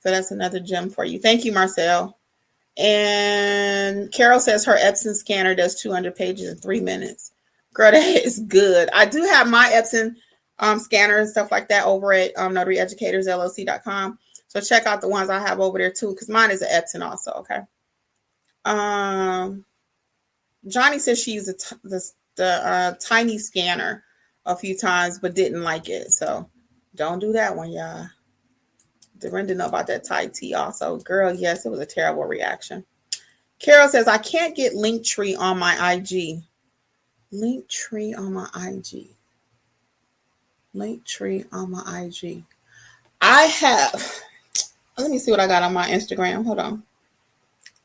So that's another gem for you. Thank you, Marcel. And Carol says her Epson scanner does 200 pages in 3 minutes. Girl, that is good. I do have my Epson scanner and stuff like that over at notaryeducatorsllc.com. So check out the ones I have over there too, because mine is an Epson also, okay? Johnny says she used the tiny scanner a few times, but didn't like it. So don't do that one, y'all. Dorinda know about that Thai tea also. Girl, yes, it was a terrible reaction. Carol says, I can't get Linktree on my IG. Linktree on my IG. Linktree on my IG. I have, let me see what I got on my Instagram. Hold on.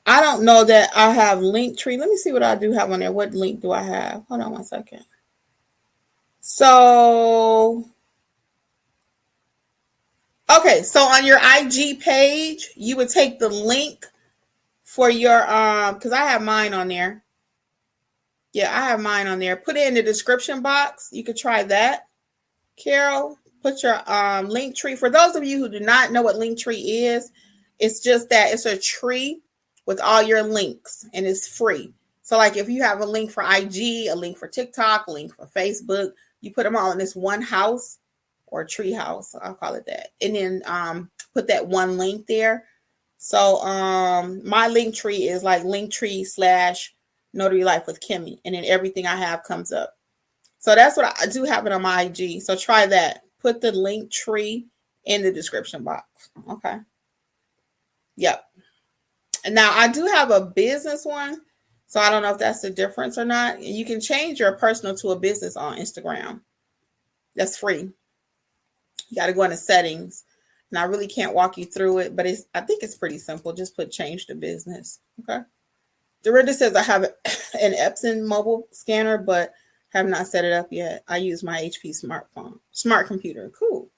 I don't know that I have Linktree. Let me see what I do have on there. What link do I have? Hold on 1 second. So, okay. So on your IG page, you would take the link for your, because I have mine on there. Yeah, I have mine on there. Put it in the description box. You could try that. Carol, put your Linktree. For those of you who do not know what Linktree is, it's just that it's a tree with all your links and it's free. So like if you have a link for IG, a link for TikTok, a link for Facebook, you put them all in this one house or tree house. I'll call it that. And then put that one link there. So my Linktree is like Linktree/Notary Life with Kimmi, and then everything I have comes up. So that's what I do have it on my IG. So try that. Put the Linktree in the description box. Okay. Yep. And now I do have a business one. So I don't know if that's the difference or not. You can change your personal to a business on Instagram. That's free. You got to go into settings. And I really can't walk you through it, but I think it's pretty simple. Just put change to business. Okay. Dorinda says I have an Epson mobile scanner, but have not set it up yet. I use my HP smart computer. Cool.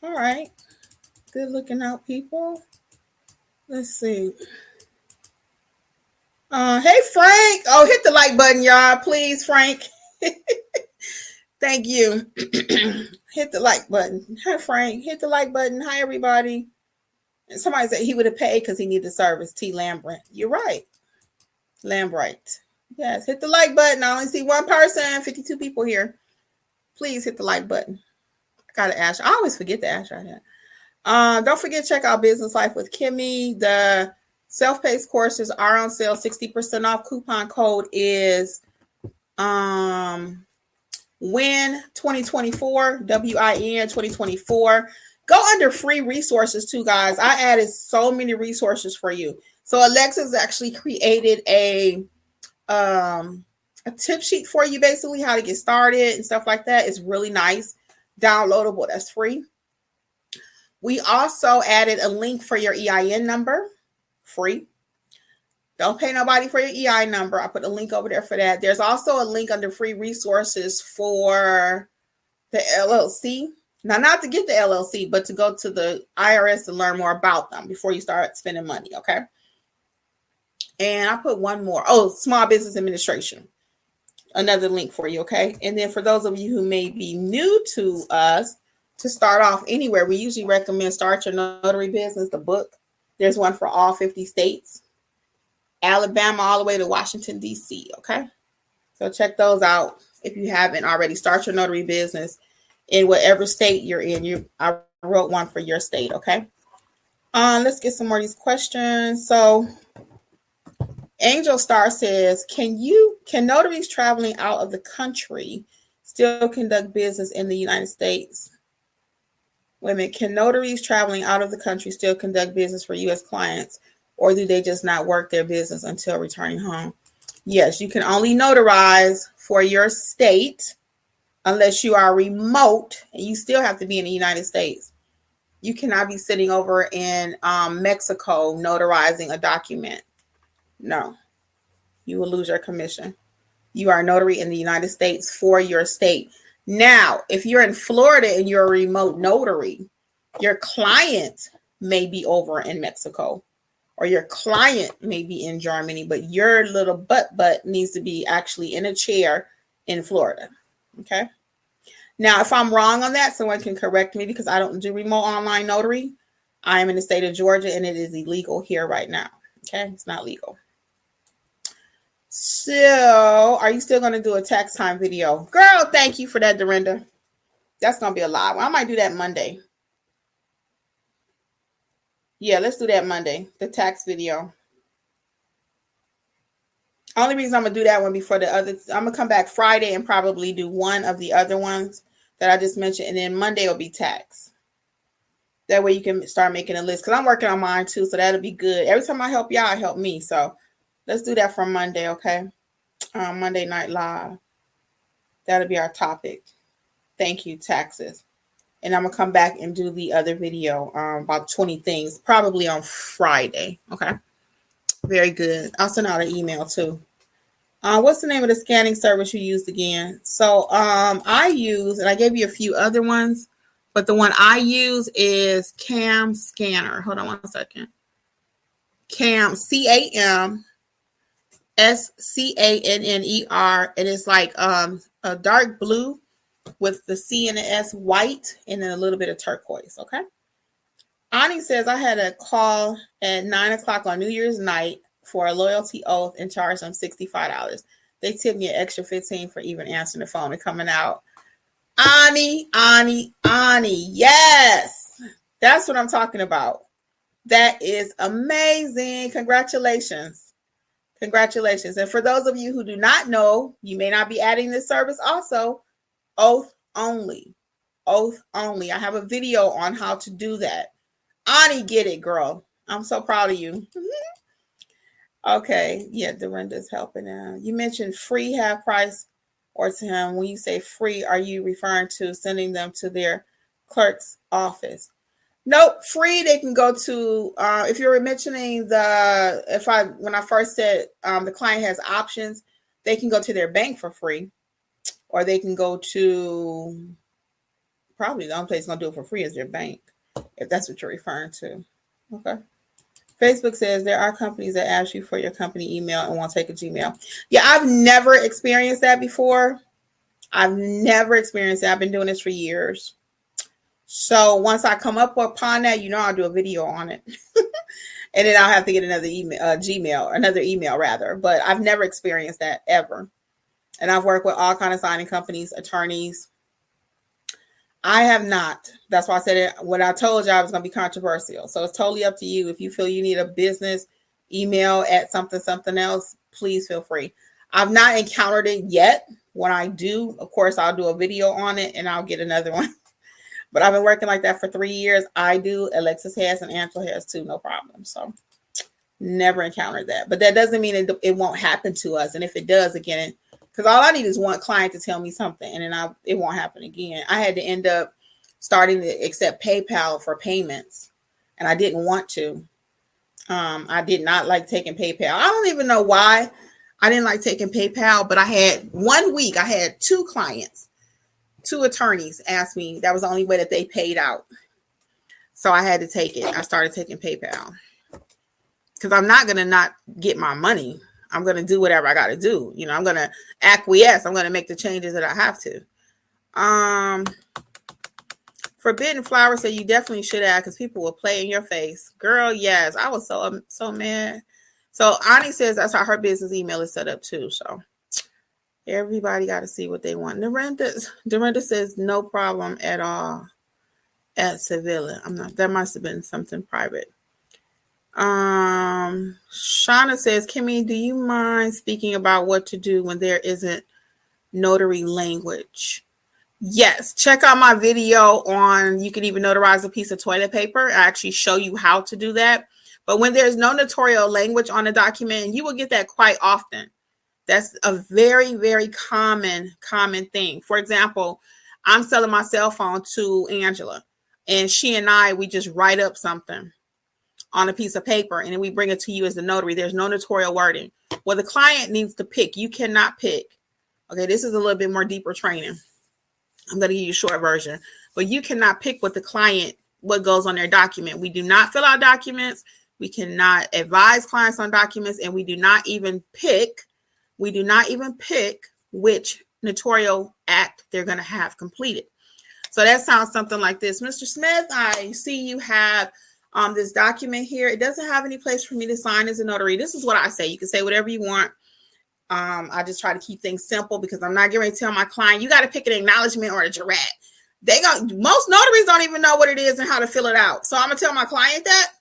All right. Good looking out, people. Let's see. Hey, Frank. Oh, hit the like button, y'all. Please, Frank. Thank you. Hit the like button. Hi, Frank. Hit the like button. Hi, everybody. And somebody said he would have paid because he needed service. T. Lambert. You're right. Lambright. Yes, hit the like button. I only see one person, 52 people here. Please hit the like button. I gotta ask. I always forget to ask right now. Don't forget to check out Business Life with Kimmi. The self-paced courses are on sale, 60% off. Coupon code is WIN 2024, WIN 2024. Go under free resources too, guys. I added so many resources for you. So Alexis actually created a tip sheet for you, basically how to get started and stuff like that. It's really nice, downloadable. That's free. We also added a link for your EIN number, free. Don't pay nobody for your EIN number. I put a link over there for that. There's also a link under free resources for the LLC. Now, not to get the LLC, but to go to the IRS to learn more about them before you start spending money, okay? And I put one more. Oh, Small Business Administration. Another link for you, okay? And then for those of you who may be new to us, to start off anywhere, we usually recommend Start Your Notary Business, the book. There's one for all 50 states, Alabama, all the way to Washington, D.C., okay? So check those out if you haven't already. Start Your Notary Business in whatever state you're in. I wrote one for your state, okay? Let's get some more of these questions. So Angel Star says, can notaries traveling out of the country still conduct business in the United States? Wait a minute. Can notaries traveling out of the country still conduct business for U.S. clients, or do they just not work their business until returning home? Yes, you can only notarize for your state unless you are remote, and you still have to be in the United States. You cannot be sitting over in Mexico notarizing a document. No, you will lose your commission. You are a notary in the United States for your state. Now, if you're in Florida and you're a remote notary, your client may be over in Mexico, or your client may be in Germany, but your little butt needs to be actually in a chair in Florida. Okay. Now, if I'm wrong on that, someone can correct me, because I don't do remote online notary. I am in the state of Georgia, and it is illegal here right now. Okay. It's not legal. So, are you still going to do a tax time video? Girl, thank you for that, Dorinda. That's going to be a lot. Well, I might do that Monday. Yeah, let's do that Monday, the tax video. Only reason I'm going to do that one before the other, I'm going to come back Friday and probably do one of the other ones that I just mentioned. And then Monday will be tax. That way you can start making a list, because I'm working on mine too. So that'll be good. Every time I help y'all, I help me. So let's do that for Monday, okay? Monday Night Live. That'll be our topic. Thank you, taxes. And I'm going to come back and do the other video about 20 things, probably on Friday, okay? Very good. I'll send out an email too. What's the name of the scanning service you used again? So I use, and I gave you a few other ones, but the one I use is Cam Scanner. Hold on one second. Cam, CAMSCANNER, and it's like a dark blue with the C and the S white, and then a little bit of turquoise, okay? Ani says, I had a call at 9 o'clock on New Year's night for a loyalty oath and charged them $65. They tipped me an extra $15 for even answering the phone and coming out. Ani, yes, that's what I'm talking about. That is amazing. Congratulations. And for those of you who do not know, you may not be adding this service also, oath only. I have a video on how to do that. Ani, get it, girl. I'm so proud of you. Okay. Yeah, Dorinda's helping out. You mentioned free half price or to him. When you say free, are you referring to sending them to their clerk's office? Nope. Free, they can go to, if you're mentioning when I first said the client has options, they can go to their bank for free, or they can go to, probably the only place going to do it for free is their bank, if that's what you're referring to. Okay. Facebook says there are companies that ask you for your company email and won't take a Gmail. Yeah, I've never experienced that before. I've been doing this for years. So once I come up upon that, I'll do a video on it. And then I'll have to get another email rather. But I've never experienced that ever. And I've worked with all kinds of signing companies, attorneys. I have not. That's why I said it when I told you I was going to be controversial. So it's totally up to you. If you feel you need a business email at something else, please feel free. I've not encountered it yet. When I do, of course, I'll do a video on it and I'll get another one. But I've been working like that for 3 years. I do. Alexis has, and Angela has too. No problem. So never encountered that. But that doesn't mean it won't happen to us. And if it does, again, because all I need is one client to tell me something, and then it won't happen again. I had to end up starting to accept PayPal for payments, and I didn't want to. I did not like taking PayPal. I don't even know why I didn't like taking PayPal, but I had 1 week, I had 2 clients 2 attorneys asked me, that was the only way that they paid out. So I had to take it. I started taking PayPal because I'm not going to not get my money. I'm going to do whatever I got to do. You know, I'm going to acquiesce. I'm going to make the changes that I have to. Forbidden Flower said you definitely should have, because people will play in your face. Girl, yes. I was so mad. So Ani says that's how her business email is set up too. So everybody got to see what they want. Dorinda says no problem at all at Sevilla. That must have been something private. Shauna says, Kimmi, do you mind speaking about what to do when there isn't notary language? Yes, check out my video on you can even notarize a piece of toilet paper. I actually show you how to do that. But when there's no notarial language on a document, and you will get that quite often. That's a very, very common thing. For example, I'm selling my cell phone to Angela, and she and we just write up something on a piece of paper, and then we bring it to you as the notary. There's no notarial wording. Well, the client needs to pick. You cannot pick. Okay, this is a little bit more deeper training. I'm going to give you a short version, but you cannot pick what goes on their document. We do not fill out documents. We cannot advise clients on documents, and we do not even pick which notarial act they're going to have completed. So that sounds something like this. Mr. Smith, I see you have this document here. It doesn't have any place for me to sign as a notary. This is what I say. You can say whatever you want. I just try to keep things simple because I'm not getting ready to tell my client, you got to pick an acknowledgement or a jurat. Most notaries don't even know what it is and how to fill it out. So I'm going to tell my client that?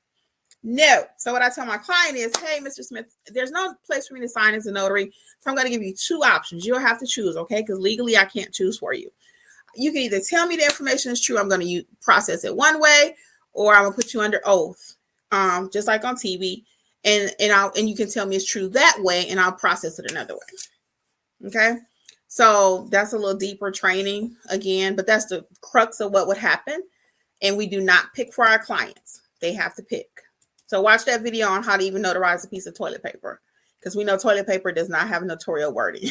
No. So what I tell my client is, hey, Mr. Smith, there's no place for me to sign as a notary. So I'm going to give you 2 options. You'll have to choose, okay? Because legally I can't choose for you. You can either tell me the information is true. I'm going to process it one way, or I'm going to put you under oath, just like on TV. And you can tell me it's true that way, and I'll process it another way. Okay. So that's a little deeper training again, but that's the crux of what would happen. And we do not pick for our clients. They have to pick. So watch that video on how to even notarize a piece of toilet paper, because we know toilet paper does not have notarial wording.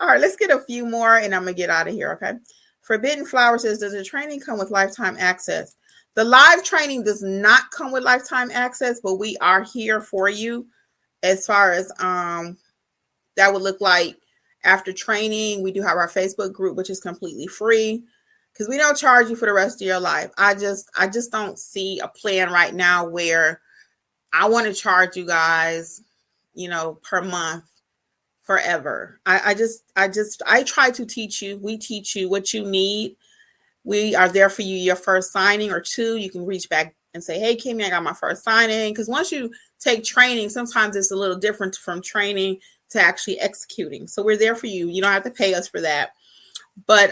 All right, let's get a few more and I'm going to get out of here. Okay. Forbidden Flower says, does the training come with lifetime access? The live training does not come with lifetime access, but we are here for you as far as that would look like after training. We do have our Facebook group, which is completely free because we don't charge you for the rest of your life. I just don't see a plan right now where I want to charge you guys, per month forever. I try to teach you. We teach you what you need. We are there for you, your first signing or 2. You can reach back and say, hey, Kimmi, I got my first signing. Because once you take training, sometimes it's a little different from training to actually executing. So we're there for you. You don't have to pay us for that. But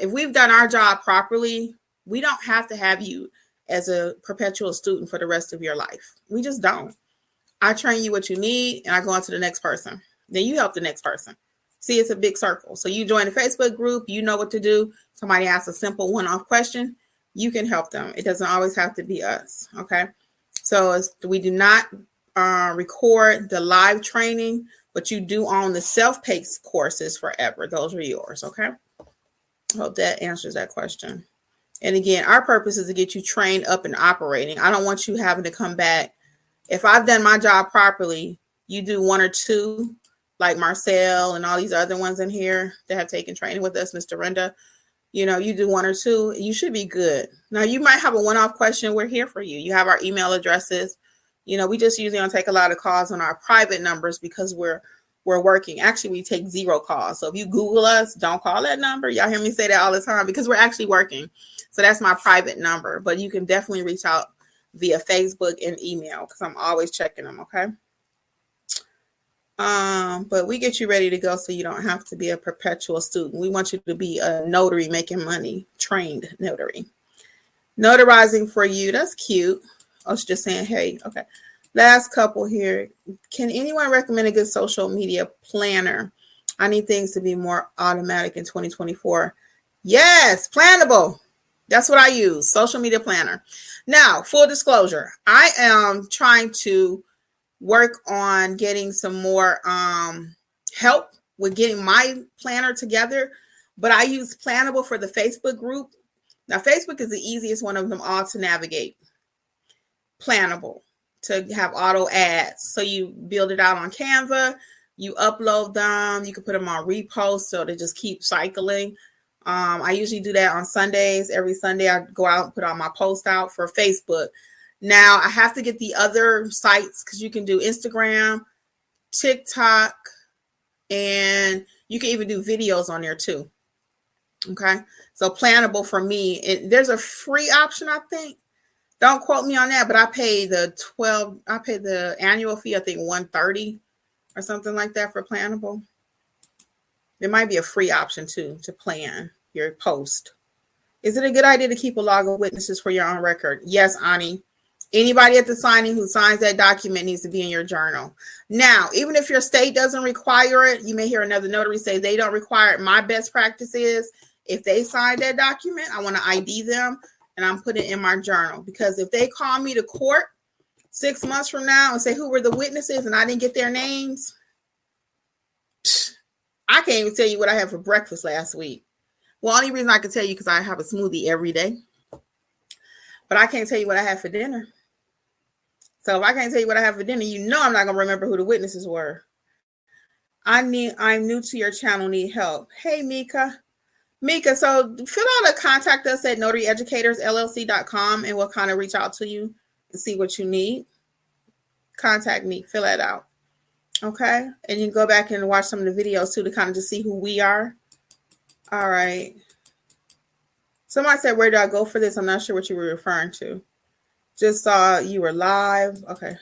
if we've done our job properly, we don't have to have you as a perpetual student for the rest of your life. We just don't. I train you what you need, and I go on to the next person. Then you help the next person. See, it's a big circle. So you join the Facebook group, you know what to do. Somebody asks a simple one-off question, you can help them. It doesn't always have to be us, okay? So we do not record the live training, but you do own the self-paced courses forever. Those are yours, okay? I hope that answers that question. And again, our purpose is to get you trained up and operating. I don't want you having to come back. If I've done my job properly, you do 1 or 2, like Marcel and all these other ones in here that have taken training with us, Mr. Renda, you do 1 or 2, you should be good. Now, you might have a one-off question. We're here for you. You have our email addresses. We just usually don't take a lot of calls on our private numbers because we're working. Actually, we take 0 calls. So if you Google us, don't call that number. Y'all hear me say that all the time because we're actually working. So that's my private number. But you can definitely reach out via Facebook and email because I'm always checking them, okay? But we get you ready to go so you don't have to be a perpetual student. We want you to be a notary making money, trained notary. Notarizing for you. That's cute. I was just saying, hey, okay. Last couple here. Can anyone recommend a good social media planner? I need things to be more automatic in 2024. Yes, Plannable. That's what I use, social media planner. Now, full disclosure, I am trying to work on getting some more help with getting my planner together. But I use Plannable for the Facebook group. Now, Facebook is the easiest one of them all to navigate. Plannable to have auto ads. So you build it out on Canva, you upload them, you can put them on repost so they just keep cycling. I usually do that on Sundays. Every Sunday I go out and put all my posts out for Facebook. Now I have to get the other sites because you can do Instagram, TikTok, and you can even do videos on there too. Okay. So Plannable for me, there's a free option, I think. Don't quote me on that, but I paid the annual fee, I think $130 or something like that for Plannable. There might be a free option too to plan your post. Is it a good idea to keep a log of witnesses for your own record? Yes, Ani. Anybody at the signing who signs that document needs to be in your journal. Now, even if your state doesn't require it, you may hear another notary say they don't require it. My best practice is if they sign that document, I want to ID them and I'm putting it in my journal. Because if they call me to court 6 months from now and say who were the witnesses and I didn't get their names, I can't even tell you what I had for breakfast last week. Well, only reason I can tell you because I have a smoothie every day. But I can't tell you what I had for dinner. So if I can't tell you what I have for dinner, you know I'm not going to remember who the witnesses were. I'm new to your channel, need help. Hey, Mika. So fill out a contact us at notaryeducatorsllc.com and we'll kind of reach out to you and see what you need. Contact me. Fill that out. Okay? And you can go back and watch some of the videos too to kind of just see who we are. All right. Somebody said, where do I go for this? I'm not sure what you were referring to. Just saw you were live. Okay.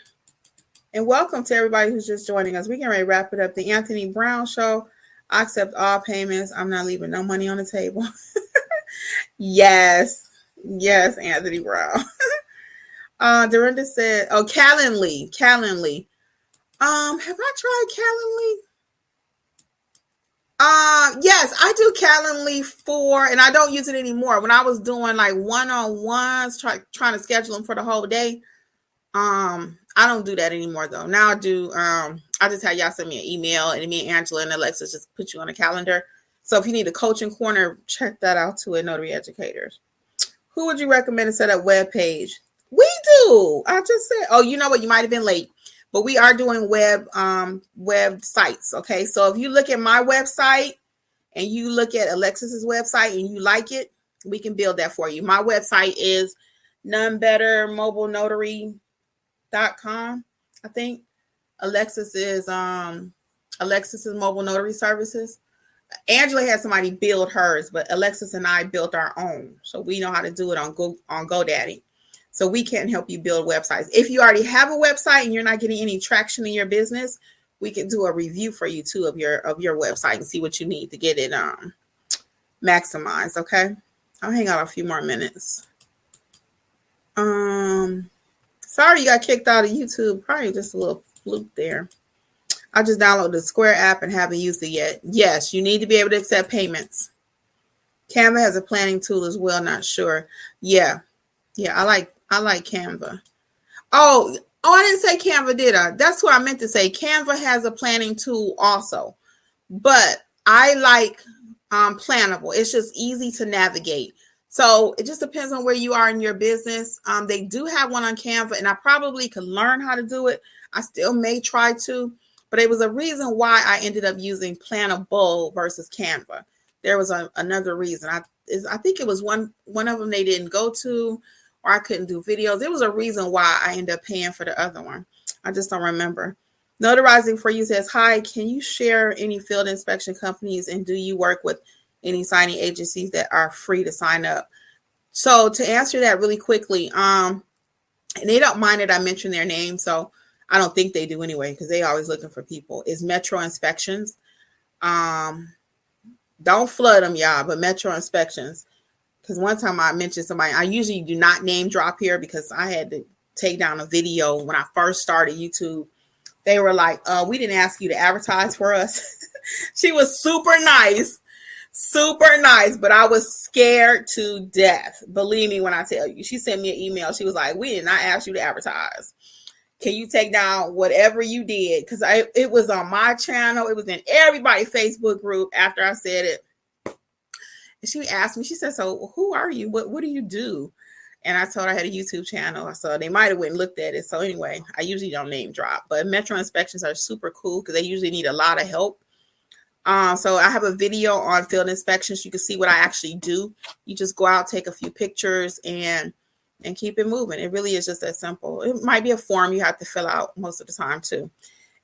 And welcome to everybody who's just joining us. We can wrap it up. The Anthony Brown Show. I accept all payments. I'm not leaving no money on the table. Yes, Anthony Brown. Dorinda said, oh, Calendly. Have I tried Calendly? Yes, I do Calendly and I don't use it anymore. When I was doing like one-on-ones, trying to schedule them for the whole day, I don't do that anymore though. Now I do, I just have y'all send me an email and me and Angela and Alexis just put you on a calendar. So if you need a coaching corner, check that out too at Notary Educators. Who would you recommend to set up web page? We do. I just said, oh, you know what? You might have been late. But we are doing web sites, okay? So if you look at my website and you look at Alexis's website and you like it, we can build that for you. My website is nonebettermobilenotary.com, I think. Alexis is Alexis's Mobile Notary Services. Angela had somebody build hers, but Alexis and I built our own. So we know how to do it on GoDaddy. So we can help you build websites. If you already have a website and you're not getting any traction in your business, we can do a review for you too of your website and see what you need to get it maximized. Okay. I'll hang out a few more minutes. Sorry you got kicked out of YouTube. Probably just a little fluke there. I just downloaded the Square app and haven't used it yet. Yes, you need to be able to accept payments. Canva has a planning tool as well. Not sure. Yeah, I like Canva. Oh, I didn't say Canva, did I? That's what I meant to say. Canva has a planning tool also, but I like Plannable. It's just easy to navigate. So it just depends on where you are in your business. They do have one on Canva, and I probably could learn how to do it. I still may try to, but it was a reason why I ended up using Plannable versus Canva. There was another reason. I think it was one of them they didn't go to, or I couldn't do videos. There was a reason why I ended up paying for the other one. I just don't remember. Notarizing for You says, hi, can you share any field inspection companies and do you work with any signing agencies that are free to sign up? So to answer that really quickly, and they don't mind that I mention their name, so I don't think they do anyway because they always looking for people, is Metro Inspections. Don't flood them, y'all, but Metro Inspections. Because one time I mentioned somebody, I usually do not name drop here because I had to take down a video when I first started YouTube. They were like, we didn't ask you to advertise for us. She was super nice, but I was scared to death. Believe me when I tell you. She sent me an email. She was like, we did not ask you to advertise. Can you take down whatever you did? Because it was on my channel. It was in everybody's Facebook group after I said it. she asked me, she said, so who are you? What do you do? And I told her I had a YouTube channel. So they might have went and looked at it. So anyway, I usually don't name drop. But Metro inspections are super cool because they usually need a lot of help. So I have a video on field inspections. You can see what I actually do. You just go out, take a few pictures, and keep it moving. It really is just that simple. It might be a form you have to fill out most of the time too.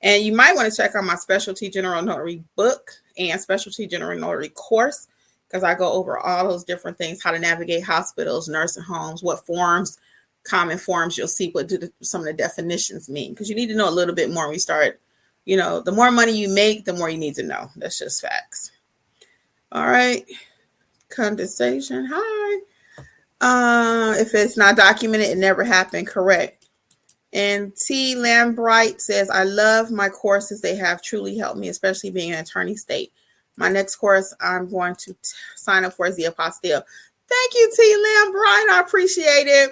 And you might want to check out my specialty general notary book and specialty general notary course, because I go over all those different things, how to navigate hospitals, nursing homes, what forms, common forms you'll see, what do some of the definitions mean, because you need to know a little bit more when we start. The more money you make, the more you need to know. That's just facts. All right. Condensation. Hi. If it's not documented, it never happened. Correct. And T. Lambright says, I love my courses. They have truly helped me, especially being an attorney state. My next course I'm going to sign up for is the apostille. Thank you, T. Lambright. I appreciate it.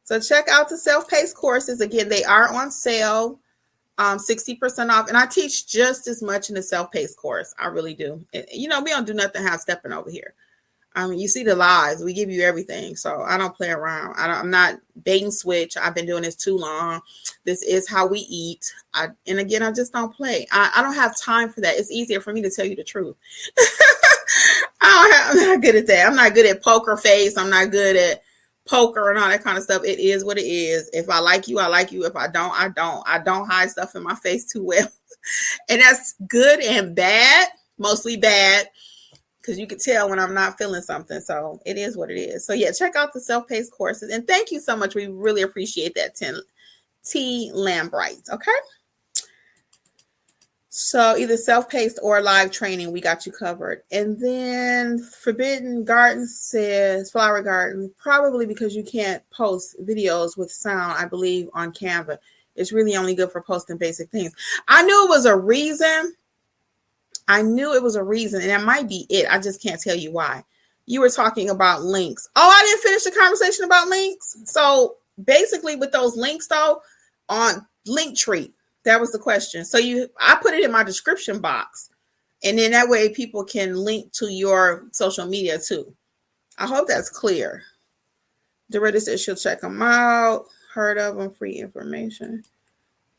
So check out the self-paced courses. Again, they are on sale, 60% off. And I teach just as much in the self-paced course. I really do. We don't do nothing half-stepping over here. You see the lives. We give you everything. So I don't play around. I'm not bait and switch. I've been doing this too long. This is how we eat. And again, I just don't play. I don't have time for that. It's easier for me to tell you the truth. I'm not good at that. I'm not good at poker face. I'm not good at poker and all that kind of stuff. It is what it is. If I like you, I like you. If I don't, I don't. I don't hide stuff in my face too well. And that's good and bad, mostly bad, because you can tell when I'm not feeling something. So it is what it is. So yeah, check out the self-paced courses. And thank you so much. We really appreciate that, T. Lambright. Okay. So either self-paced or live training, we got you covered. And then Forbidden Garden says, Flower Garden, probably because you can't post videos with sound, I believe, on Canva. It's really only good for posting basic things. I knew it was a reason. And that might be it. I just can't tell you why. You were talking about links. Oh, I didn't finish the conversation about links. So basically with those links though, on Linktree, that was the question. So I put it in my description box, and then that way people can link to your social media too. I hope that's clear. Dorita says she'll check them out. Heard of them, free information.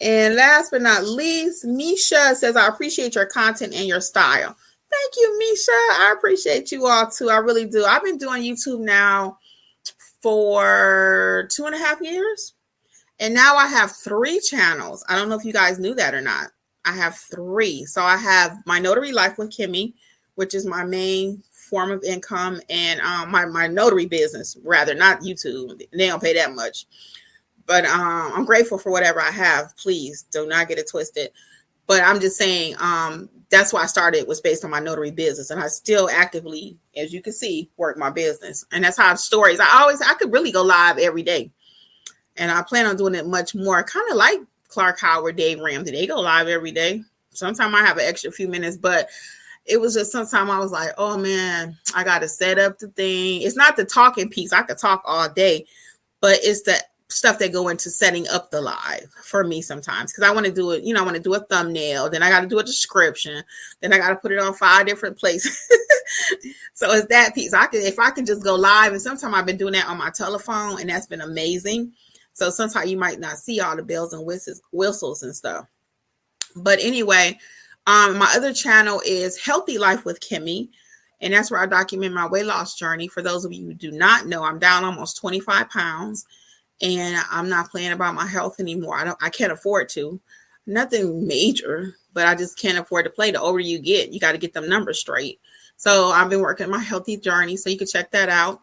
And last but not least, Misha says, I appreciate your content and your style. Thank you, Misha. I appreciate you all too. I really do. I've been doing YouTube now for 2.5 years. And now I have 3 channels. I don't know if you guys knew that or not. I have 3. So I have my Notary Life with Kimmi, which is my main form of income, and my notary business, rather, not YouTube. They don't pay that much. But I'm grateful for whatever I have. Please do not get it twisted. But I'm just saying that's why I started, was based on my notary business. And I still actively, as you can see, work my business. And that's how stories. I could really go live every day. And I plan on doing it much more. Kind of like Clark Howard, Dave Ramsey. They go live every day. Sometimes I have an extra few minutes. But it was just sometimes I was like, oh, man, I got to set up the thing. It's not the talking piece. I could talk all day. But it's the stuff that go into setting up the live for me sometimes, because I want to do it. I want to do a thumbnail, then I got to do a description, then I got to put it on 5 different places. So it's that piece. If I can just go live, and sometimes I've been doing that on my telephone, and that's been amazing. So sometimes you might not see all the bells and whistles and stuff. But anyway, my other channel is Healthy Life with Kimmi, and that's where I document my weight loss journey. For those of you who do not know, I'm down almost 25 pounds. And I'm not playing about my health anymore. I can't afford to. Nothing major, but I just can't afford to play. The older you get, you got to get them numbers straight. So I've been working my healthy journey, so you can check that out.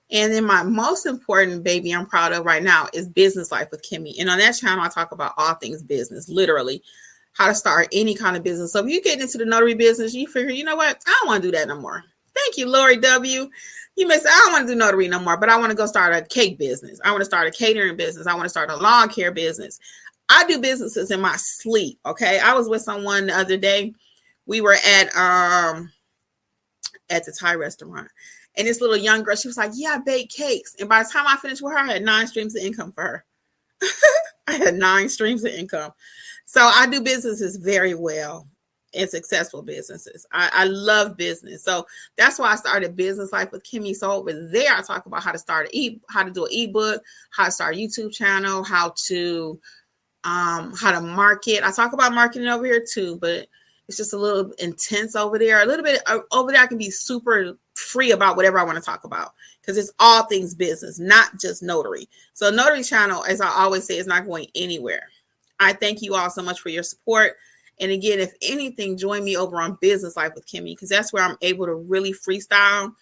And then my most important baby I'm proud of right now is Business Life with Kimmi. And on that channel, I talk about all things business, literally how to start any kind of business. So if you get into the notary business, you figure, you know what? I don't want to do that no more. Thank you, Lori W. You may say, I don't want to do notary no more, but I want to go start a cake business. I want to start a catering business. I want to start a lawn care business. I do businesses in my sleep. Okay. I was with someone the other day. We were at the Thai restaurant, and this little young girl, she was like, yeah, I bake cakes. And by the time I finished with her, I had 9 streams of income for her. I had 9 streams of income. So I do businesses very well. and successful businesses. I love business. So that's why I started Business Life with Kimmi. So over there, I talk about how to do an ebook, how to start a YouTube channel, how to market. I talk about marketing over here too, but it's just a little intense over there. A little bit over there, I can be super free about whatever I want to talk about because it's all things business, not just notary. So notary channel, as I always say, is not going anywhere. I thank you all so much for your support. And again, if anything, join me over on Business Life with Kimmi, because that's where I'm able to really freestyle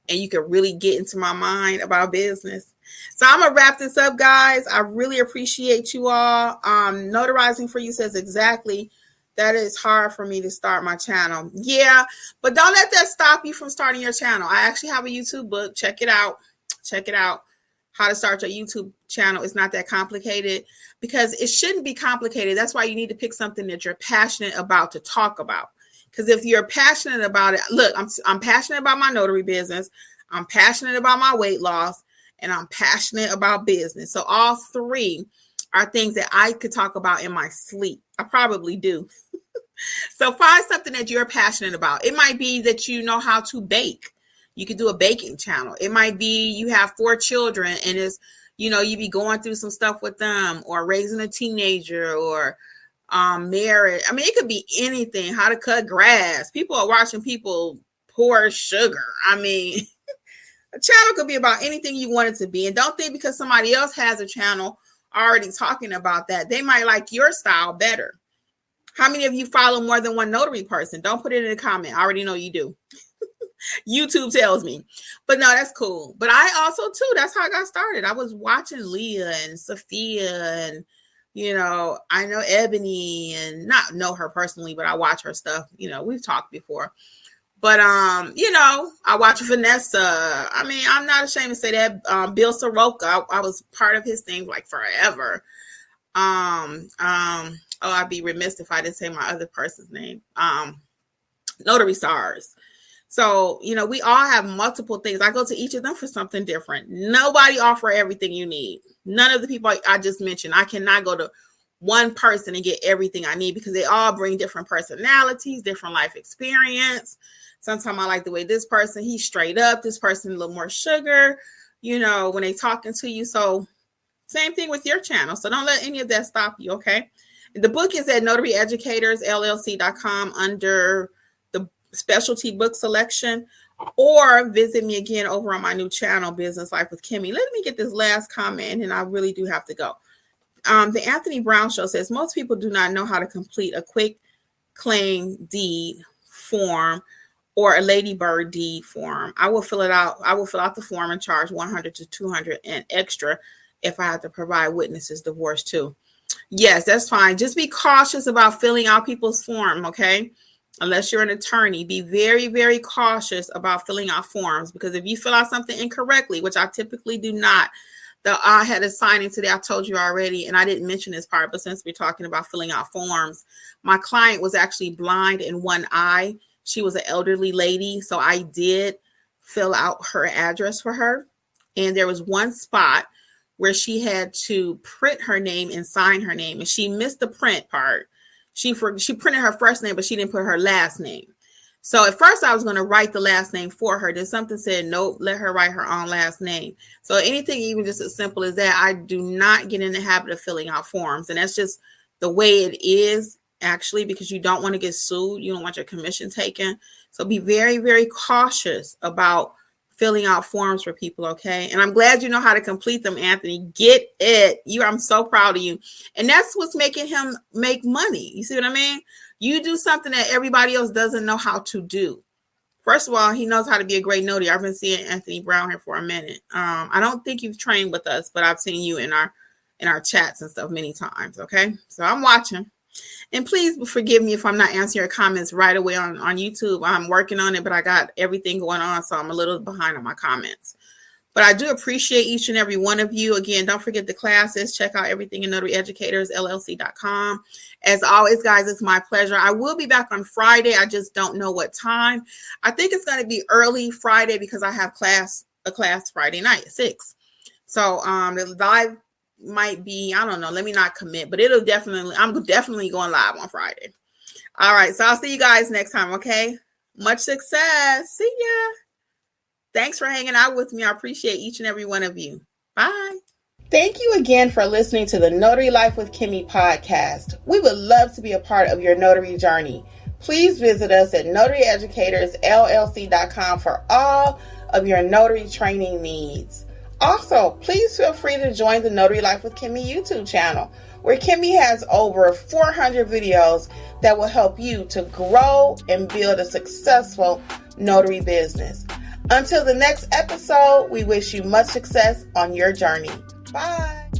and you can really get into my mind about business. So I'm going to wrap this up, guys. I really appreciate you all. Notarizing for you says exactly that it's hard for me to start my channel. Yeah, but don't let that stop you from starting your channel. I actually have a YouTube book. Check it out. Check it out. How to start your YouTube channel. It's not that complicated because it shouldn't be complicated. That's why you need to pick something that you're passionate about to talk about. Because if you're passionate about it, look, I'm passionate about my notary business. I'm passionate about my weight loss, and I'm passionate about business. So all three are things that I could talk about in my sleep. I probably do. So find something that you're passionate about. It might be that you know how to bake. You could do a baking channel. It might be you have 4 children and it's, you be going through some stuff with them, or raising a teenager, or married. I mean, it could be anything. How to cut grass. People are watching people pour sugar. I mean, a channel could be about anything you want it to be. And don't think because somebody else has a channel already talking about that, they might like your style better. How many of you follow more than one notary person? Don't put it in a comment. I already know you do. YouTube tells me. But no, that's cool. But I also too, that's how I got started. I was watching Leah and Sophia and, I know Ebony, and not know her personally, but I watch her stuff. We've talked before. But, I watch Vanessa. I mean, I'm not ashamed to say that. Bill Soroka, I was part of his thing like forever. I'd be remiss if I didn't say my other person's name. Notary Stars. So, we all have multiple things. I go to each of them for something different. Nobody offer everything you need. None of the people I just mentioned. I cannot go to one person and get everything I need because they all bring different personalities, different life experience. Sometimes I like the way this person, he's straight up. This person, a little more sugar, when they talking to you. So same thing with your channel. So don't let any of that stop you, okay? The book is at notaryeducatorsllc.com under the specialty book selection, or visit me again over on my new channel, Business Life with Kimmi. Let me get this last comment, and I really do have to go. The Anthony Brown Show says, most people do not know how to complete a quick claim deed form or a ladybird deed form. I will fill it out. I will fill out the form and charge $100 to $200 and extra if I have to provide witnesses divorce too. Yes, that's fine. Just be cautious about filling out people's form, okay? Unless you're an attorney, be very, very cautious about filling out forms, because if you fill out something incorrectly, which I typically do not, I had a signing today, I told you already, and I didn't mention this part, but since we're talking about filling out forms, my client was actually blind in one eye. She was an elderly lady, so I did fill out her address for her, and there was one spot where she had to print her name and sign her name, and she missed the print part. She printed her first name, but she didn't put her last name. So at first I was going to write the last name for her. Then something said, nope, let her write her own last name. So anything even just as simple as that, I do not get in the habit of filling out forms. And that's just the way it is, actually, because you don't want to get sued. You don't want your commission taken. So be very, very cautious about filling out forms for people, okay? And I'm glad you know how to complete them, Anthony. Get it. I'm so proud of you. And that's what's making him make money. You see what I mean? You do something that everybody else doesn't know how to do. First of all, he knows how to be a great notary. I've been seeing Anthony Brown here for a minute. I don't think you've trained with us, but I've seen you in our chats and stuff many times, okay? So I'm watching. And please forgive me if I'm not answering your comments right away on YouTube. I'm working on it, but I got everything going on, so I'm a little behind on my comments. But I do appreciate each and every one of you. Again, don't forget the classes. Check out everything in notaryeducatorsllc.com. As always, guys, it's my pleasure. I will be back on Friday. I just don't know what time. I think it's going to be early Friday because I have a class Friday night at 6. So the live might be, I don't know, let me not commit, but I'm definitely going live on Friday. All right. So I'll see you guys next time. Okay. Much success. See ya. Thanks for hanging out with me. I appreciate each and every one of you. Bye. Thank you again for listening to the Notary Life with Kimmi podcast. We would love to be a part of your notary journey. Please visit us at notaryeducatorsllc.com for all of your notary training needs. Also, please feel free to join the Notary Life with Kimmi YouTube channel, where Kimmi has over 400 videos that will help you to grow and build a successful notary business. Until the next episode, we wish you much success on your journey. Bye.